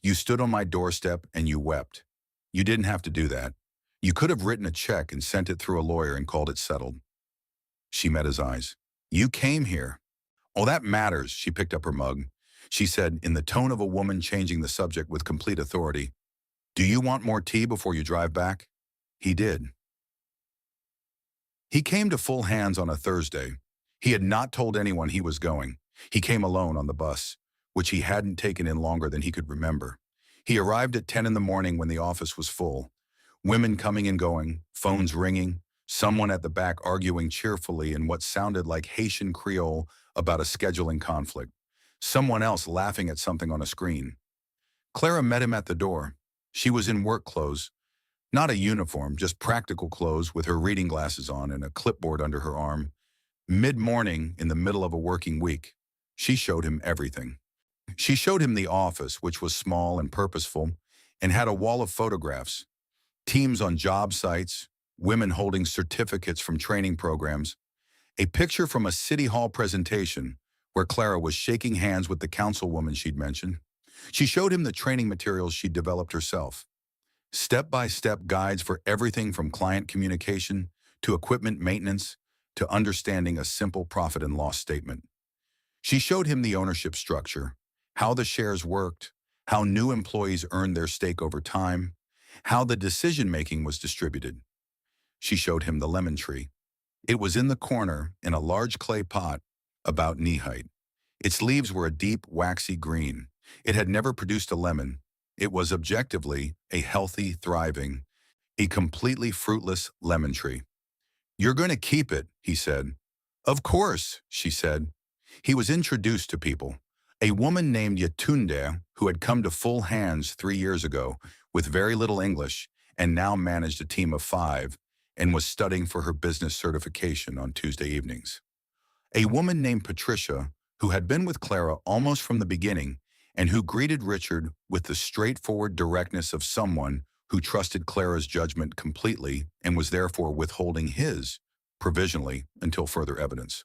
you stood on my doorstep and you wept. You didn't have to do that. You could have written a check and sent it through a lawyer and called it settled. She met his eyes. You came here. Oh, that matters, she picked up her mug. She said, in the tone of a woman changing the subject with complete authority, do you want more tea before you drive back? He did. He came to Full Hands on a Thursday. He had not told anyone he was going. He came alone on the bus, which he hadn't taken in longer than he could remember. He arrived at 10 in the morning when the office was full. Women coming and going, phones ringing, someone at the back arguing cheerfully in what sounded like Haitian Creole about a scheduling conflict. Someone else laughing at something on a screen. Clara met him at the door. She was in work clothes. Not a uniform, just practical clothes with her reading glasses on and a clipboard under her arm. Mid-morning, in the middle of a working week, she showed him everything. She showed him the office, which was small and purposeful, and had a wall of photographs. Teams on job sites, women holding certificates from training programs, a picture from a city hall presentation where Clara was shaking hands with the councilwoman she'd mentioned. She showed him the training materials she'd developed herself. Step-by-step guides for everything from client communication to equipment maintenance to understanding a simple profit and loss statement. She showed him the ownership structure, how the shares worked, how new employees earned their stake over time, how the decision-making was distributed. She showed him the lemon tree. It was in the corner in a large clay pot about knee height. Its leaves were a deep, waxy green. It had never produced a lemon. It was objectively a healthy, thriving, a completely fruitless lemon tree. You're going to keep it, he said. Of course, she said. He was introduced to people. A woman named Yatunde, who had come to Full Hands 3 years ago with very little English and now managed a team of 5 and was studying for her business certification on Tuesday evenings. A woman named Patricia, who had been with Clara almost from the beginning and who greeted Richard with the straightforward directness of someone who trusted Clara's judgment completely and was therefore withholding his, provisionally, until further evidence.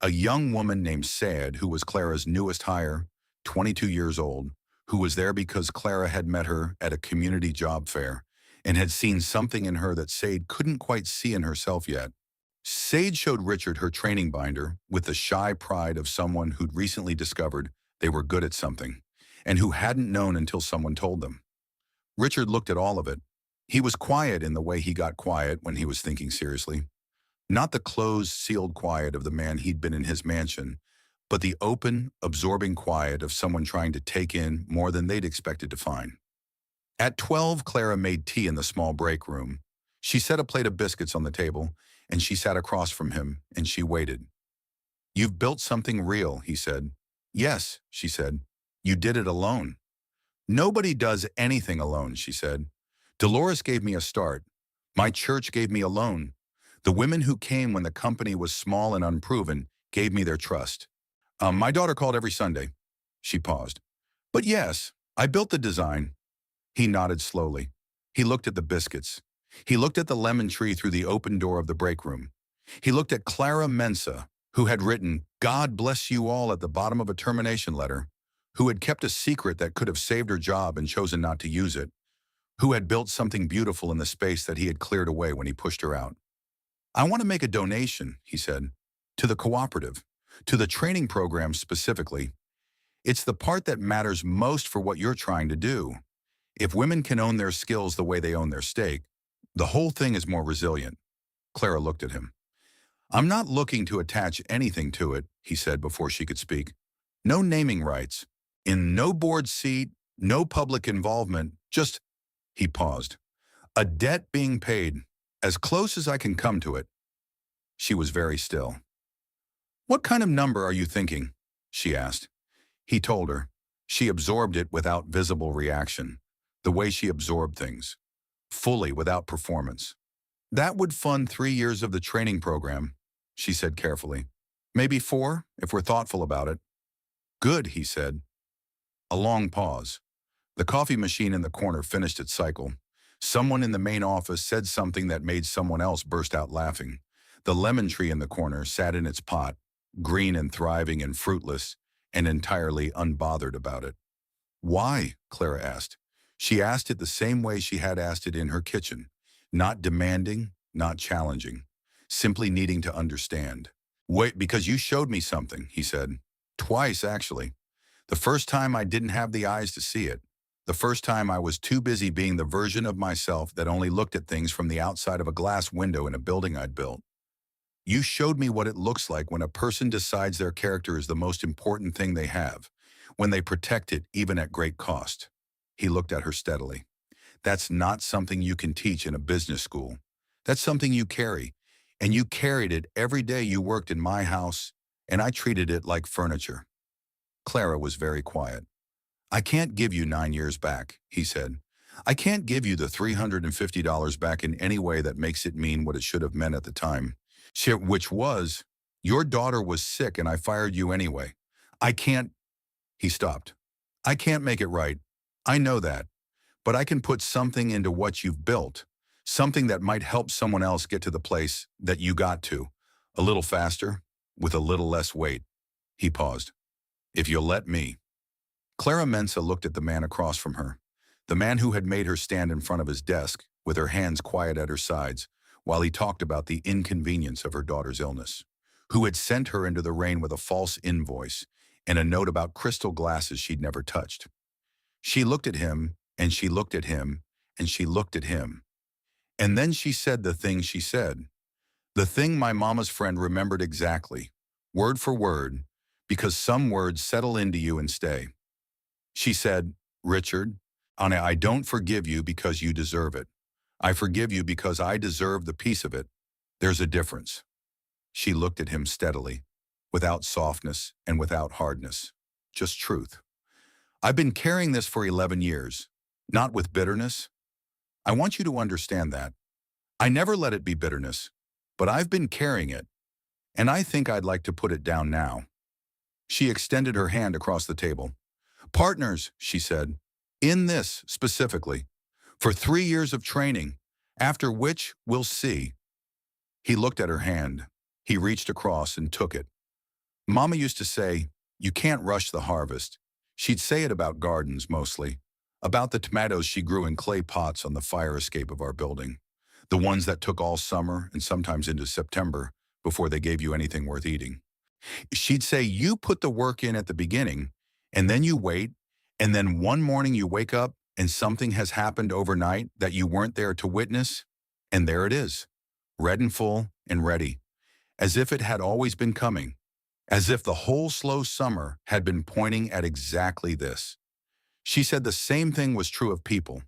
A young woman named Sad, who was Clara's newest hire, 22 years old, who was there because Clara had met her at a community job fair and had seen something in her that Sade couldn't quite see in herself yet. Sade showed Richard her training binder with the shy pride of someone who'd recently discovered they were good at something and who hadn't known until someone told them. Richard looked at all of it. He was quiet in the way he got quiet when he was thinking seriously. Not the closed, sealed quiet of the man he'd been in his mansion, but the open, absorbing quiet of someone trying to take in more than they'd expected to find. At 12, Clara made tea in the small break room. She set a plate of biscuits on the table, and she sat across from him, and she waited. "You've built something real," he said. "Yes," she said. "You did it alone." "Nobody does anything alone," she said. "Dolores gave me a start. My church gave me a loan. The women who came when the company was small and unproven gave me their trust. My daughter called every Sunday." She paused. "But yes, I built the design." He nodded slowly. He looked at the biscuits. He looked at the lemon tree through the open door of the break room. He looked at Clara Mensa, who had written, "God bless you all" at the bottom of a termination letter, who had kept a secret that could have saved her job and chosen not to use it, who had built something beautiful in the space that he had cleared away when he pushed her out. "I want to make a donation," he said, "to the cooperative, to the training program specifically. It's the part that matters most for what you're trying to do. If women can own their skills the way they own their steak, the whole thing is more resilient." Clara looked at him. "I'm not looking to attach anything to it," he said before she could speak. "No naming rights. In no board seat, no public involvement, just," he paused, "a debt being paid, as close as I can come to it." She was very still. "What kind of number are you thinking?" she asked. He told her. She absorbed it without visible reaction, the way she absorbed things, fully without performance. "That would fund 3 years of the training program," she said carefully. "Maybe 4, if we're thoughtful about it." "Good," he said. A long pause. The coffee machine in the corner finished its cycle. Someone in the main office said something that made someone else burst out laughing. The lemon tree in the corner sat in its pot, green and thriving and fruitless, and entirely unbothered about it. "Why?" Clara asked. She asked it the same way she had asked it in her kitchen, not demanding, not challenging, simply needing to understand. "Wait, because you showed me something," he said. "Twice, actually. The first time I didn't have the eyes to see it. The first time I was too busy being the version of myself that only looked at things from the outside of a glass window in a building I'd built. You showed me what it looks like when a person decides their character is the most important thing they have, when they protect it even at great cost." He looked at her steadily. "That's not something you can teach in a business school. That's something you carry, and you carried it every day you worked in my house, and I treated it like furniture." Clara was very quiet. "I can't give you 9 years back," he said. "I can't give you the $350 back in any way that makes it mean what it should have meant at the time. Which was, your daughter was sick and I fired you anyway. I can't—" He stopped. "I can't make it right. I know that. But I can put something into what you've built, something that might help someone else get to the place that you got to, a little faster, with a little less weight." He paused. "If you'll let me." Clara Mensa looked at the man across from her, the man who had made her stand in front of his desk, with her hands quiet at her sides, while he talked about the inconvenience of her daughter's illness, who had sent her into the rain with a false invoice and a note about crystal glasses she'd never touched. She looked at him, and she looked at him, and she looked at him. And then she said the thing she said. The thing my mama's friend remembered exactly, word for word, because some words settle into you and stay. She said, "Richard, I don't forgive you because you deserve it. I forgive you because I deserve the piece of it. There's a difference." She looked at him steadily, without softness and without hardness, just truth. "I've been carrying this for 11 years, not with bitterness. I want you to understand that. I never let it be bitterness, but I've been carrying it, and I think I'd like to put it down now." She extended her hand across the table. "Partners," she said, "in this specifically. For 3 years of training, after which we'll see. He looked at her hand. He reached across and took it. Mama used to say, you can't rush the harvest. She'd say it about gardens mostly, about the tomatoes she grew in clay pots on the fire escape of our building, the ones that took all summer and sometimes into September before they gave you anything worth eating. She'd say, you put the work in at the beginning, and then you wait, and then one morning you wake up and something has happened overnight that you weren't there to witness, and there it is, red and full and ready, as if it had always been coming, as if the whole slow summer had been pointing at exactly this. She said the same thing was true of people,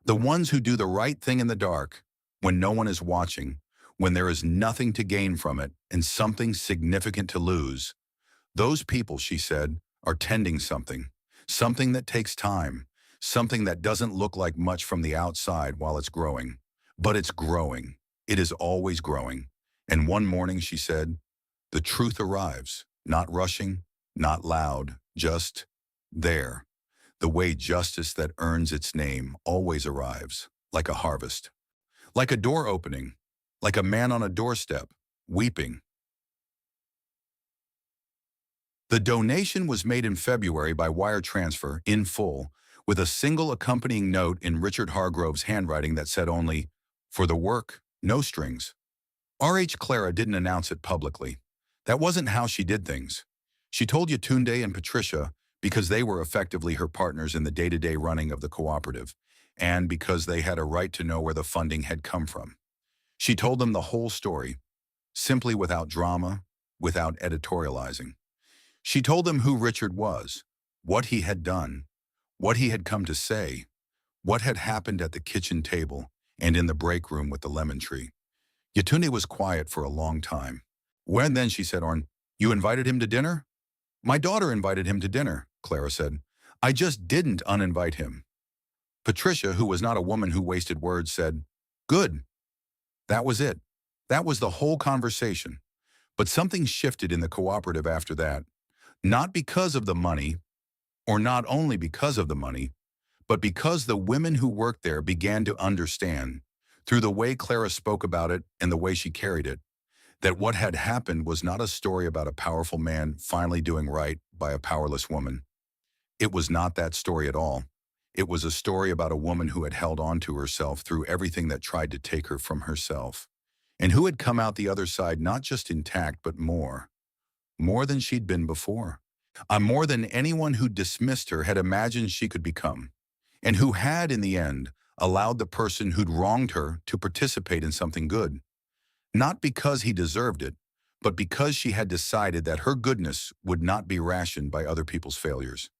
the ones who do the right thing in the dark, when no one is watching, when there is nothing to gain from it and something significant to lose. Those people, she said, are tending something, something that takes time, something that doesn't look like much from the outside while it's growing. But it's growing. It is always growing. And one morning, she said, the truth arrives, not rushing, not loud, just there. The way justice that earns its name always arrives, like a harvest, like a door opening, like a man on a doorstep, weeping. The donation was made in February by wire transfer, in full, with a single accompanying note in Richard Hargrove's handwriting that said only, for the work, no strings. R.H. Clara didn't announce it publicly. That wasn't how she did things. She told Yetunde and Patricia because they were effectively her partners in the day-to-day running of the cooperative, and because they had a right to know where the funding had come from. She told them the whole story, simply without drama, without editorializing. She told them who Richard was, what he had done, what he had come to say, what had happened at the kitchen table and in the break room with the lemon tree. Yetunde was quiet for a long time. When then, she said, Orn, you invited him to dinner? My daughter invited him to dinner, Clara said. I just didn't uninvite him. Patricia, who was not a woman who wasted words, said, good. That was it. That was the whole conversation. But something shifted in the cooperative after that. Not because of the money, or not only because of the money, but because the women who worked there began to understand, through the way Clara spoke about it and the way she carried it, that what had happened was not a story about a powerful man finally doing right by a powerless woman. It was not that story at all. It was a story about a woman who had held on to herself through everything that tried to take her from herself, and who had come out the other side not just intact, but more than she'd been before. More than anyone who dismissed her had imagined she could become, and who had, in the end, allowed the person who'd wronged her to participate in something good. Not because he deserved it, but because she had decided that her goodness would not be rationed by other people's failures.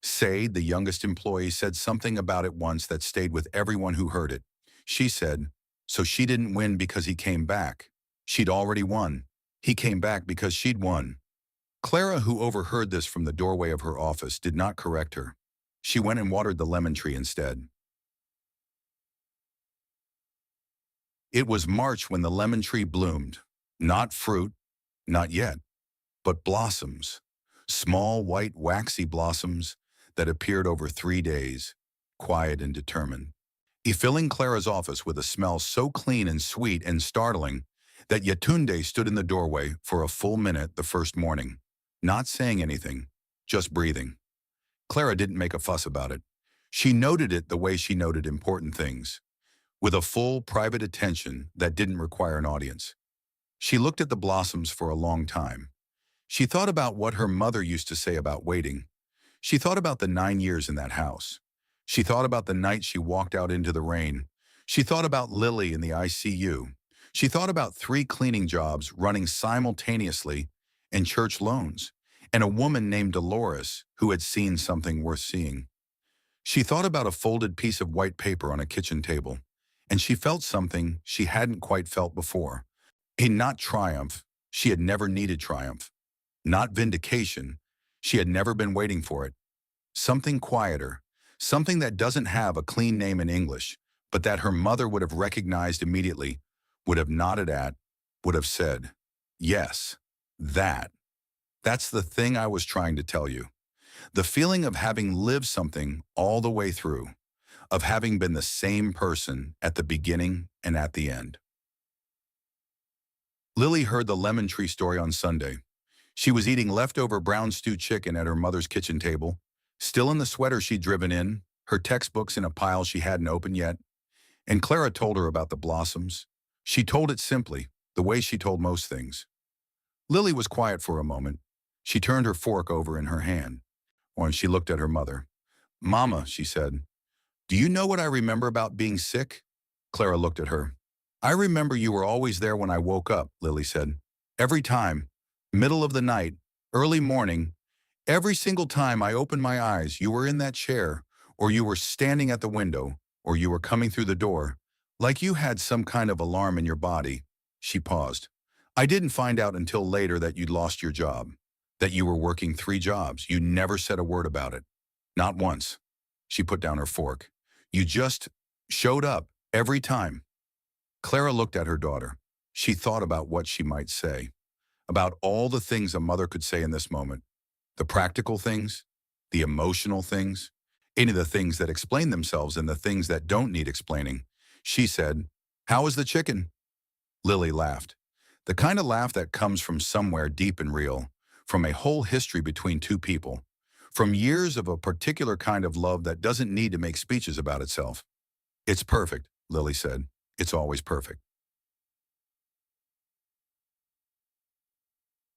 Said, the youngest employee, said something about it once that stayed with everyone who heard it. She said, so she didn't win because he came back. She'd already won. He came back because she'd won. Clara, who overheard this from the doorway of her office, did not correct her. She went and watered the lemon tree instead. It was March when the lemon tree bloomed. Not fruit, not yet, but blossoms. Small, white, waxy blossoms that appeared over 3 days, quiet and determined, filling Clara's office with a smell so clean and sweet and startling that Yetunde stood in the doorway for a full minute the first morning, not saying anything, just breathing. Clara didn't make a fuss about it. She noted it the way she noted important things, with a full private attention that didn't require an audience. She looked at the blossoms for a long time. She thought about what her mother used to say about waiting. She thought about the 9 years in that house. She thought about the night she walked out into the rain. She thought about Lily in the ICU. She thought about 3 cleaning jobs running simultaneously and church loans, and a woman named Dolores who had seen something worth seeing. She thought about a folded piece of white paper on a kitchen table, and she felt something she hadn't quite felt before. Not triumph. She had never needed triumph. Not vindication. She had never been waiting for it. Something quieter, something that doesn't have a clean name in English, but that her mother would have recognized immediately, would have nodded at, would have said, yes, that. That's the thing I was trying to tell you. The feeling of having lived something all the way through. of having been the same person at the beginning and at the end. Lily heard the lemon tree story on Sunday. She was eating leftover brown stew chicken at her mother's kitchen table, still in the sweater she'd driven in, her textbooks in a pile she hadn't opened yet, and Clara told her about the blossoms. She told it simply, the way she told most things. Lily was quiet for a moment. She turned her fork over in her hand, when she looked at her mother. "Mama," she said, "do you know what I remember about being sick?" Clara looked at her. "I remember you were always there when I woke up," Lily said. "Every time. Middle of the night, early morning. Every single time I opened my eyes, you were in that chair, or you were standing at the window, or you were coming through the door, like you had some kind of alarm in your body." She paused. "I didn't find out until later that you'd lost your job, that you were working 3 jobs. You never said a word about it. Not once." She put down her fork. "You just showed up every time." Clara looked at her daughter. She thought about what she might say, about all the things a mother could say in this moment. The practical things, the emotional things, any of the things that explain themselves and the things that don't need explaining. She said, "How is the chicken?" Lily laughed. The kind of laugh that comes from somewhere deep and real, from a whole history between two people, from years of a particular kind of love that doesn't need to make speeches about itself. "It's perfect," Lily said. "It's always perfect."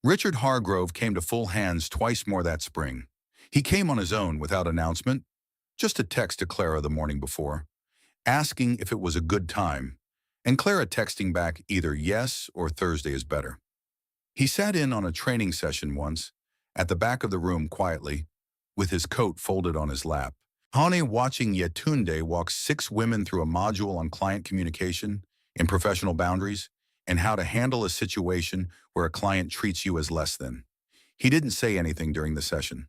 Richard Hargrove came to Full Hands twice more that spring. He came on his own without announcement, just a text to Clara the morning before, asking if it was a good time, and Clara texting back either yes or Thursday is better. He sat in on a training session once, at the back of the room quietly, with his coat folded on his lap. Hane watching Yetunde walk 6 women through a module on client communication and professional boundaries, and how to handle a situation where a client treats you as less than. He didn't say anything during the session.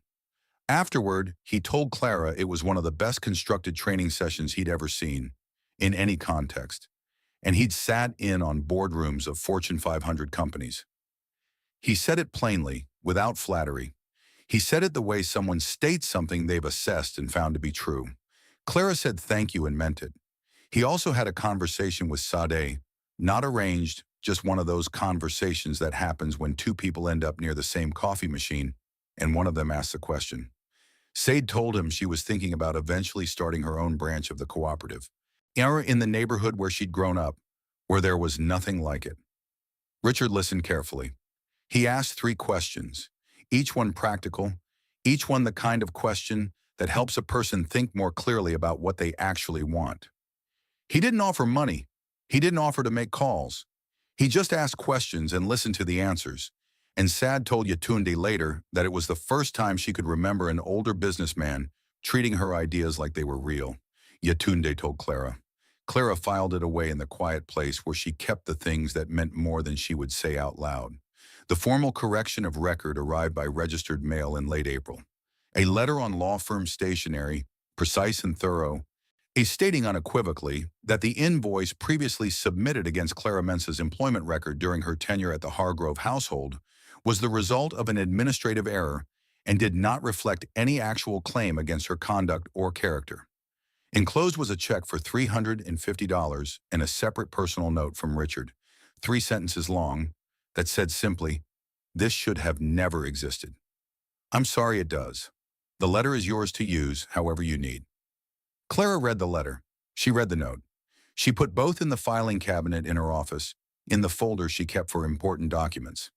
Afterward, he told Clara it was one of the best constructed training sessions he'd ever seen, in any context, and he'd sat in on boardrooms of Fortune 500 companies. He said it plainly, without flattery. He said it the way someone states something they've assessed and found to be true. Clara said thank you and meant it. He also had a conversation with Sade, not arranged, just one of those conversations that happens when 2 people end up near the same coffee machine and one of them asks a question. Sade told him she was thinking about eventually starting her own branch of the cooperative, in the neighborhood where she'd grown up, where there was nothing like it. Richard listened carefully. He asked 3 questions, each one practical, each one the kind of question that helps a person think more clearly about what they actually want. He didn't offer money. He didn't offer to make calls. He just asked questions and listened to the answers. And Sad told Yetunde later that it was the first time she could remember an older businessman treating her ideas like they were real. Yetunde told Clara. Clara filed it away in the quiet place where she kept the things that meant more than she would say out loud. The formal correction of record arrived by registered mail in late April. A letter on law firm stationery, precise and thorough, stating unequivocally that the invoice previously submitted against Clara Mensa's employment record during her tenure at the Hargrove household was the result of an administrative error and did not reflect any actual claim against her conduct or character. Enclosed was a check for $350 and a separate personal note from Richard, 3 sentences long, that said simply, "This should have never existed. I'm sorry it does. The letter is yours to use however you need." Clara read the letter. She read the note. She put both in the filing cabinet in her office, in the folder she kept for important documents.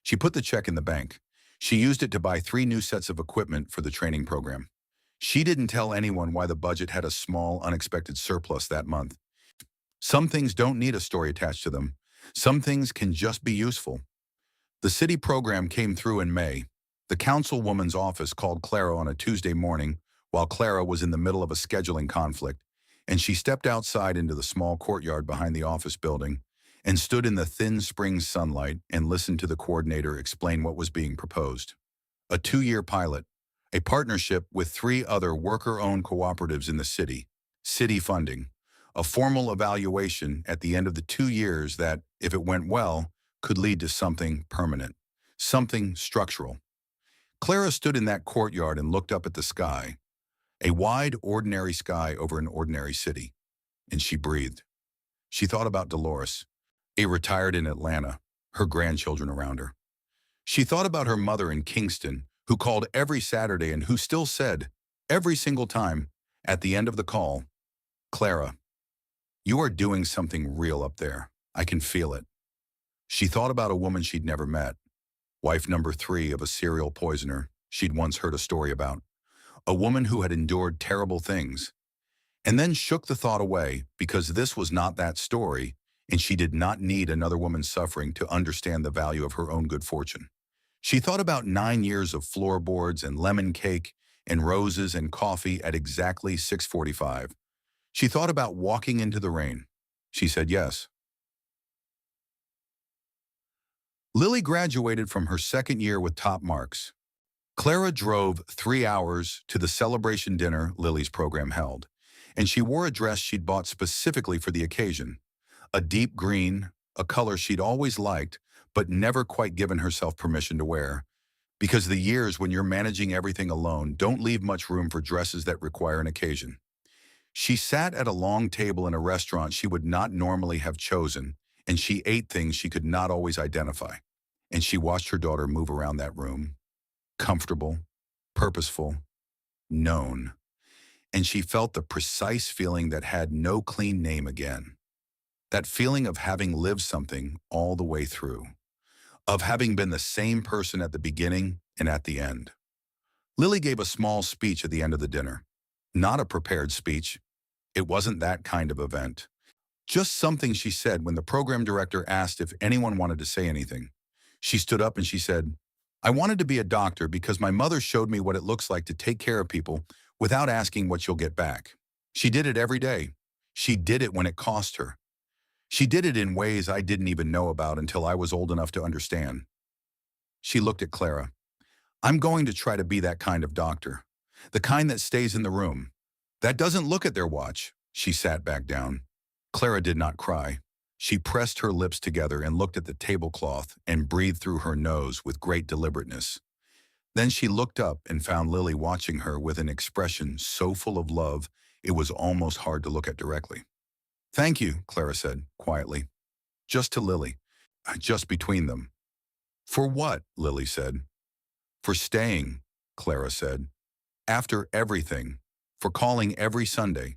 She put the check in the bank. She used it to buy 3 new sets of equipment for the training program. She didn't tell anyone why the budget had a small, unexpected surplus that month. Some things don't need a story attached to them. Some things can just be useful. The city program came through in May. The councilwoman's office called Clara on a Tuesday morning while Clara was in the middle of a scheduling conflict, and she stepped outside into the small courtyard behind the office building and stood in the thin spring sunlight and listened to the coordinator explain what was being proposed. A 2-year pilot, a partnership with 3 other worker-owned cooperatives in the city funding, a formal evaluation at the end of the 2 years that, if it went well, could lead to something permanent, something structural. Clara stood in that courtyard and looked up at the sky. A wide, ordinary sky over an ordinary city. And she breathed. She thought about Dolores, a retired in Atlanta, her grandchildren around her. She thought about her mother in Kingston, who called every Saturday and who still said, every single time, at the end of the call, "Clara, you are doing something real up there. I can feel it." She thought about a woman she'd never met, wife number 3 of a serial poisoner she'd once heard a story about, a woman who had endured terrible things, and then shook the thought away because this was not that story, and she did not need another woman's suffering to understand the value of her own good fortune. She thought about 9 years of floorboards and lemon cake and roses and coffee at exactly 6:45. She thought about walking into the rain. She said yes. Lily graduated from her second year with top marks. Clara drove 3 hours to the celebration dinner Lily's program held, and she wore a dress she'd bought specifically for the occasion, a deep green, a color she'd always liked but never quite given herself permission to wear, because the years when you're managing everything alone don't leave much room for dresses that require an occasion. She sat at a long table in a restaurant she would not normally have chosen, and she ate things she could not always identify. And she watched her daughter move around that room, comfortable, purposeful, known. And she felt the precise feeling that had no clean name again. That feeling of having lived something all the way through, of having been the same person at the beginning and at the end. Lily gave a small speech at the end of the dinner. Not a prepared speech. It wasn't that kind of event. Just something she said when the program director asked if anyone wanted to say anything. She stood up and she said, "I wanted to be a doctor because my mother showed me what it looks like to take care of people without asking what you'll get back. She did it every day. She did it when it cost her. She did it in ways I didn't even know about until I was old enough to understand." She looked at Clara. "I'm going to try to be that kind of doctor. The kind that stays in the room. That doesn't look at their watch." She sat back down. Clara did not cry. She pressed her lips together and looked at the tablecloth and breathed through her nose with great deliberateness. Then she looked up and found Lily watching her with an expression so full of love it was almost hard to look at directly. "Thank you," Clara said, quietly. Just to Lily. Just between them. "For what?" Lily said. "For staying," Clara said. "After everything. For calling every Sunday."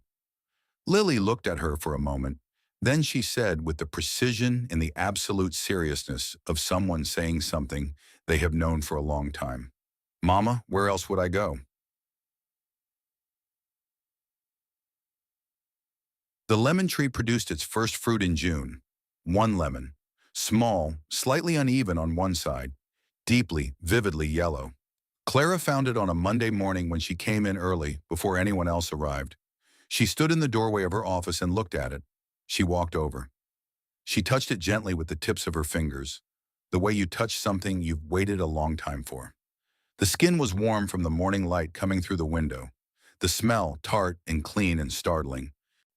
Lily looked at her for a moment. Then she said with the precision and the absolute seriousness of someone saying something they have known for a long time, "Mama, where else would I go?" The lemon tree produced its first fruit in June. One lemon. Small, slightly uneven on one side. Deeply, vividly yellow. Clara found it on a Monday morning when she came in early, before anyone else arrived. She stood in the doorway of her office and looked at it. She walked over. She touched it gently with the tips of her fingers, the way you touch something you've waited a long time for. The skin was warm from the morning light coming through the window. The smell, tart and clean and startling.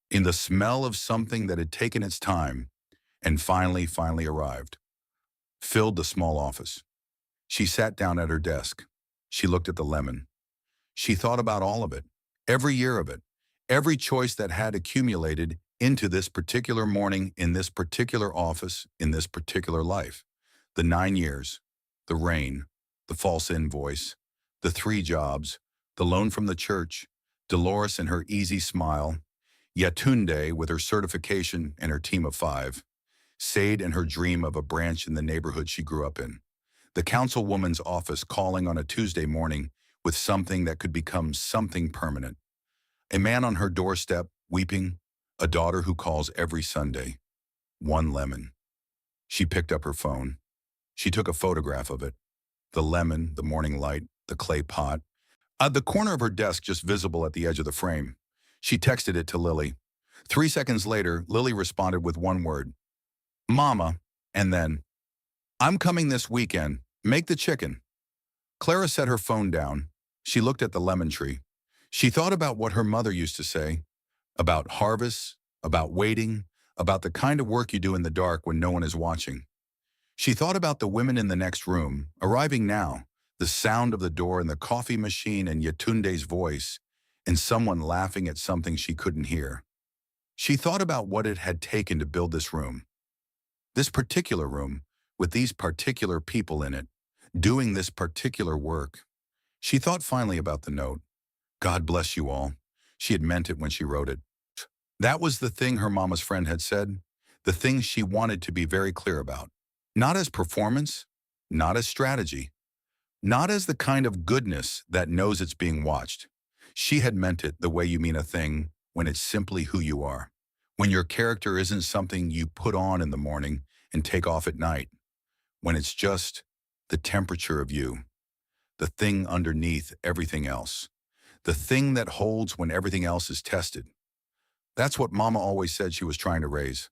In the smell of something that had taken its time and finally arrived. Filled the small office. She sat down at her desk. She looked at the lemon. She thought about all of it, every year of it, every choice that had accumulated into this particular morning, in this particular office, in this particular life. The 9 years, the rain, the false invoice, the 3 jobs, the loan from the church, Dolores and her easy smile, Yatunde with her certification and her team of 5, Sade and her dream of a branch in the neighborhood she grew up in, the councilwoman's office calling on a Tuesday morning with something that could become something permanent, a man on her doorstep weeping, a daughter who calls every Sunday. One lemon. She picked up her phone. She took a photograph of it. The lemon, the morning light, the clay pot. At the corner of her desk just visible at the edge of the frame. She texted it to Lily. 3 seconds later, Lily responded with one word. "Mama," and then, "I'm coming this weekend. Make the chicken." Clara set her phone down. She looked at the lemon tree. She thought about what her mother used to say, about harvests, about waiting, about the kind of work you do in the dark when no one is watching. She thought about the women in the next room, arriving now, the sound of the door and the coffee machine and Yatunde's voice, and someone laughing at something she couldn't hear. She thought about what it had taken to build this particular room, with these particular people in it, doing this particular work. She thought finally about the note. God bless you all. She had meant it when she wrote it. That was the thing her mama's friend had said, the thing she wanted to be very clear about. Not as performance, not as strategy, not as the kind of goodness that knows it's being watched. She had meant it the way you mean a thing when it's simply who you are. When your character isn't something you put on in the morning and take off at night. When it's just the temperature of you, the thing underneath everything else, the thing that holds when everything else is tested. That's what Mama always said she was trying to raise.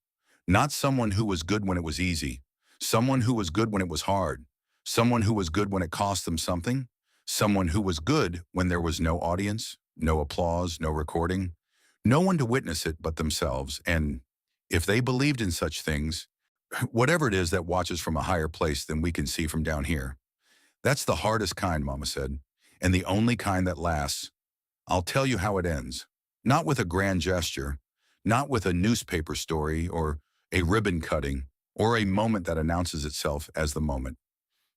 Not someone who was good when it was easy, someone who was good when it was hard, someone who was good when it cost them something, someone who was good when there was no audience, no applause, no recording, no one to witness it but themselves. And if they believed in such things, whatever it is that watches from a higher place than we can see from down here, that's the hardest kind, Mama said, and the only kind that lasts. I'll tell you how it ends. Not with a grand gesture, not with a newspaper story or a ribbon cutting or a moment that announces itself as the moment.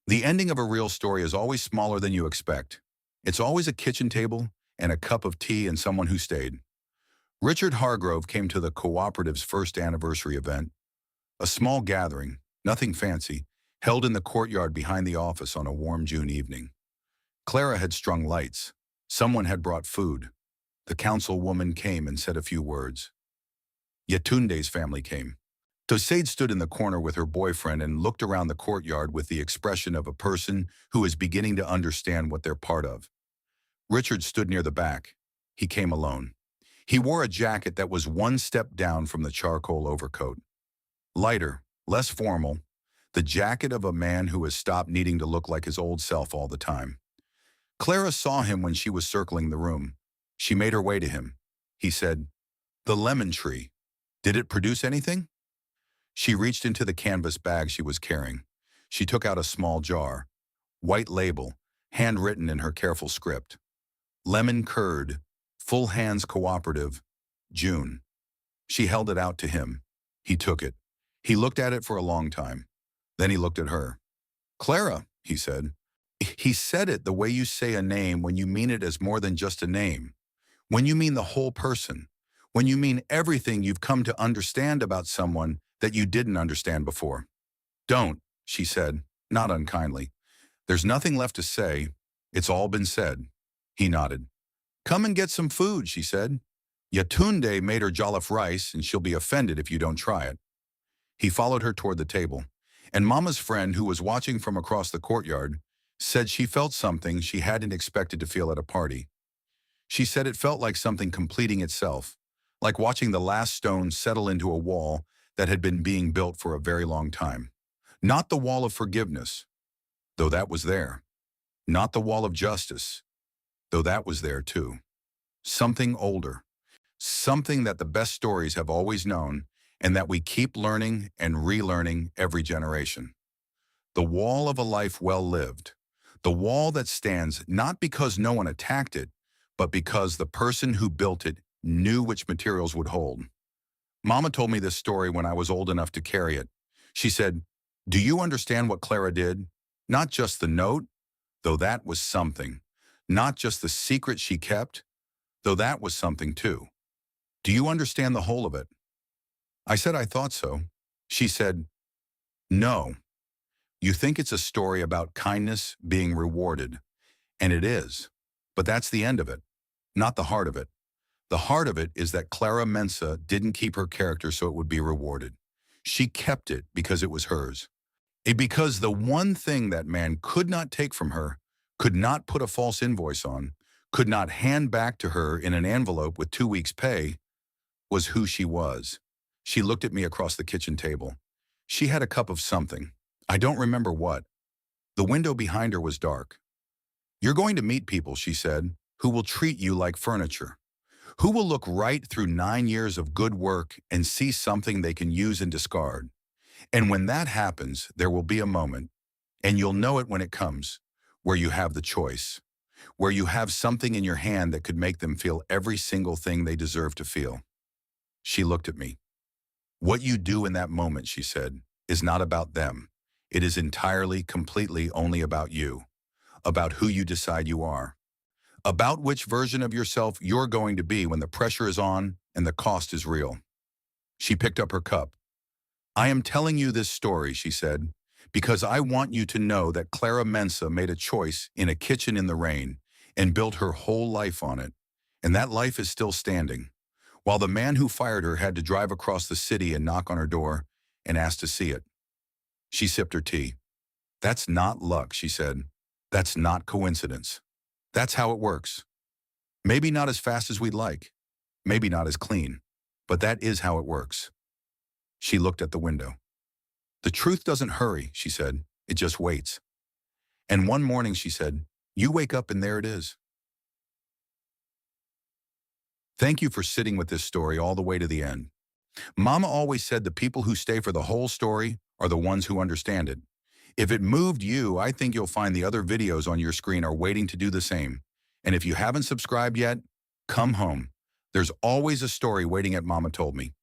The ending of a real story is always smaller than you expect. It's always a kitchen table and a cup of tea and someone who stayed. Richard Hargrove came to the cooperative's first anniversary event, a small gathering, nothing fancy, held in the courtyard behind the office on a warm June evening. Clara had strung lights. Someone had brought food. The councilwoman came and said a few words. Yetunde's family came. Tosaid stood in the corner with her boyfriend and looked around the courtyard with the expression of a person who is beginning to understand what they're part of. Richard stood near the back. He came alone. He wore a jacket that was one step down from the charcoal overcoat. Lighter, less formal, the jacket of a man who has stopped needing to look like his old self all the time. Clara saw him when she was circling the room. She made her way to him. He said, "The lemon tree. Did it produce anything?" She reached into the canvas bag she was carrying. She took out a small jar, white label, handwritten in her careful script. Lemon curd, Full Hands Cooperative, June. She held it out to him. He took it. He looked at it for a long time. Then he looked at her. "Clara," he said. He said it the way you say a name when you mean it as more than just a name. When you mean the whole person. When you mean everything you've come to understand about someone that you didn't understand before. "Don't," she said, not unkindly. "There's nothing left to say. It's all been said." He nodded. "Come and get some food," she said. "Yatunde made her jollof rice, and she'll be offended if you don't try it." He followed her toward the table, and Mama's friend, who was watching from across the courtyard, said she felt something she hadn't expected to feel at a party. She said it felt like something completing itself, like watching the last stone settle into a wall that had been being built for a very long time. Not the wall of forgiveness, though that was there. Not the wall of justice, though that was there too. Something older. Something that the best stories have always known and that we keep learning and relearning every generation. The wall of a life well lived. The wall that stands not because no one attacked it, but because the person who built it knew which materials would hold. Mama told me this story when I was old enough to carry it. She said, "Do you understand what Clara did? Not just the note, though that was something. Not just the secret she kept, though that was something too. Do you understand the whole of it?" I said I thought so. She said, "No. You think it's a story about kindness being rewarded, and it is. But that's the end of it, not the heart of it. The heart of it is that Clara Mensa didn't keep her character so it would be rewarded. She kept it because it was hers. Because the one thing that man could not take from her, could not put a false invoice on, could not hand back to her in an envelope with 2 weeks' pay, was who she was." She looked at me across the kitchen table. She had a cup of something. I don't remember what. The window behind her was dark. "You're going to meet people," she said, "who will treat you like furniture, who will look right through 9 years of good work and see something they can use and discard. And when that happens, there will be a moment, and you'll know it when it comes, where you have the choice. where you have something in your hand that could make them feel every single thing they deserve to feel. She looked at me. What you do in that moment, she said, is not about them. It is entirely, completely only about you, about who you decide you are, about which version of yourself you're going to be when the pressure is on and the cost is real. She picked up her cup. I am telling you this story, she said, because I want you to know that Clara Mensa made a choice in a kitchen in the rain and built her whole life on it, and that life is still standing, while the man who fired her had to drive across the city and knock on her door and ask to see it. She sipped her tea. That's not luck, she said. That's not coincidence. That's how it works. Maybe not as fast as we'd like. Maybe not as clean. But that is how it works. She looked at the window. The truth doesn't hurry, she said. It just waits. And one morning, she said, you wake up and there it is. Thank you for sitting with this story all the way to the end. Mama always said the people who stay for the whole story are the ones who understand it. If it moved you, I think you'll find the other videos on your screen are waiting to do the same. And if you haven't subscribed yet, come home. There's always a story waiting at Mama Told Me.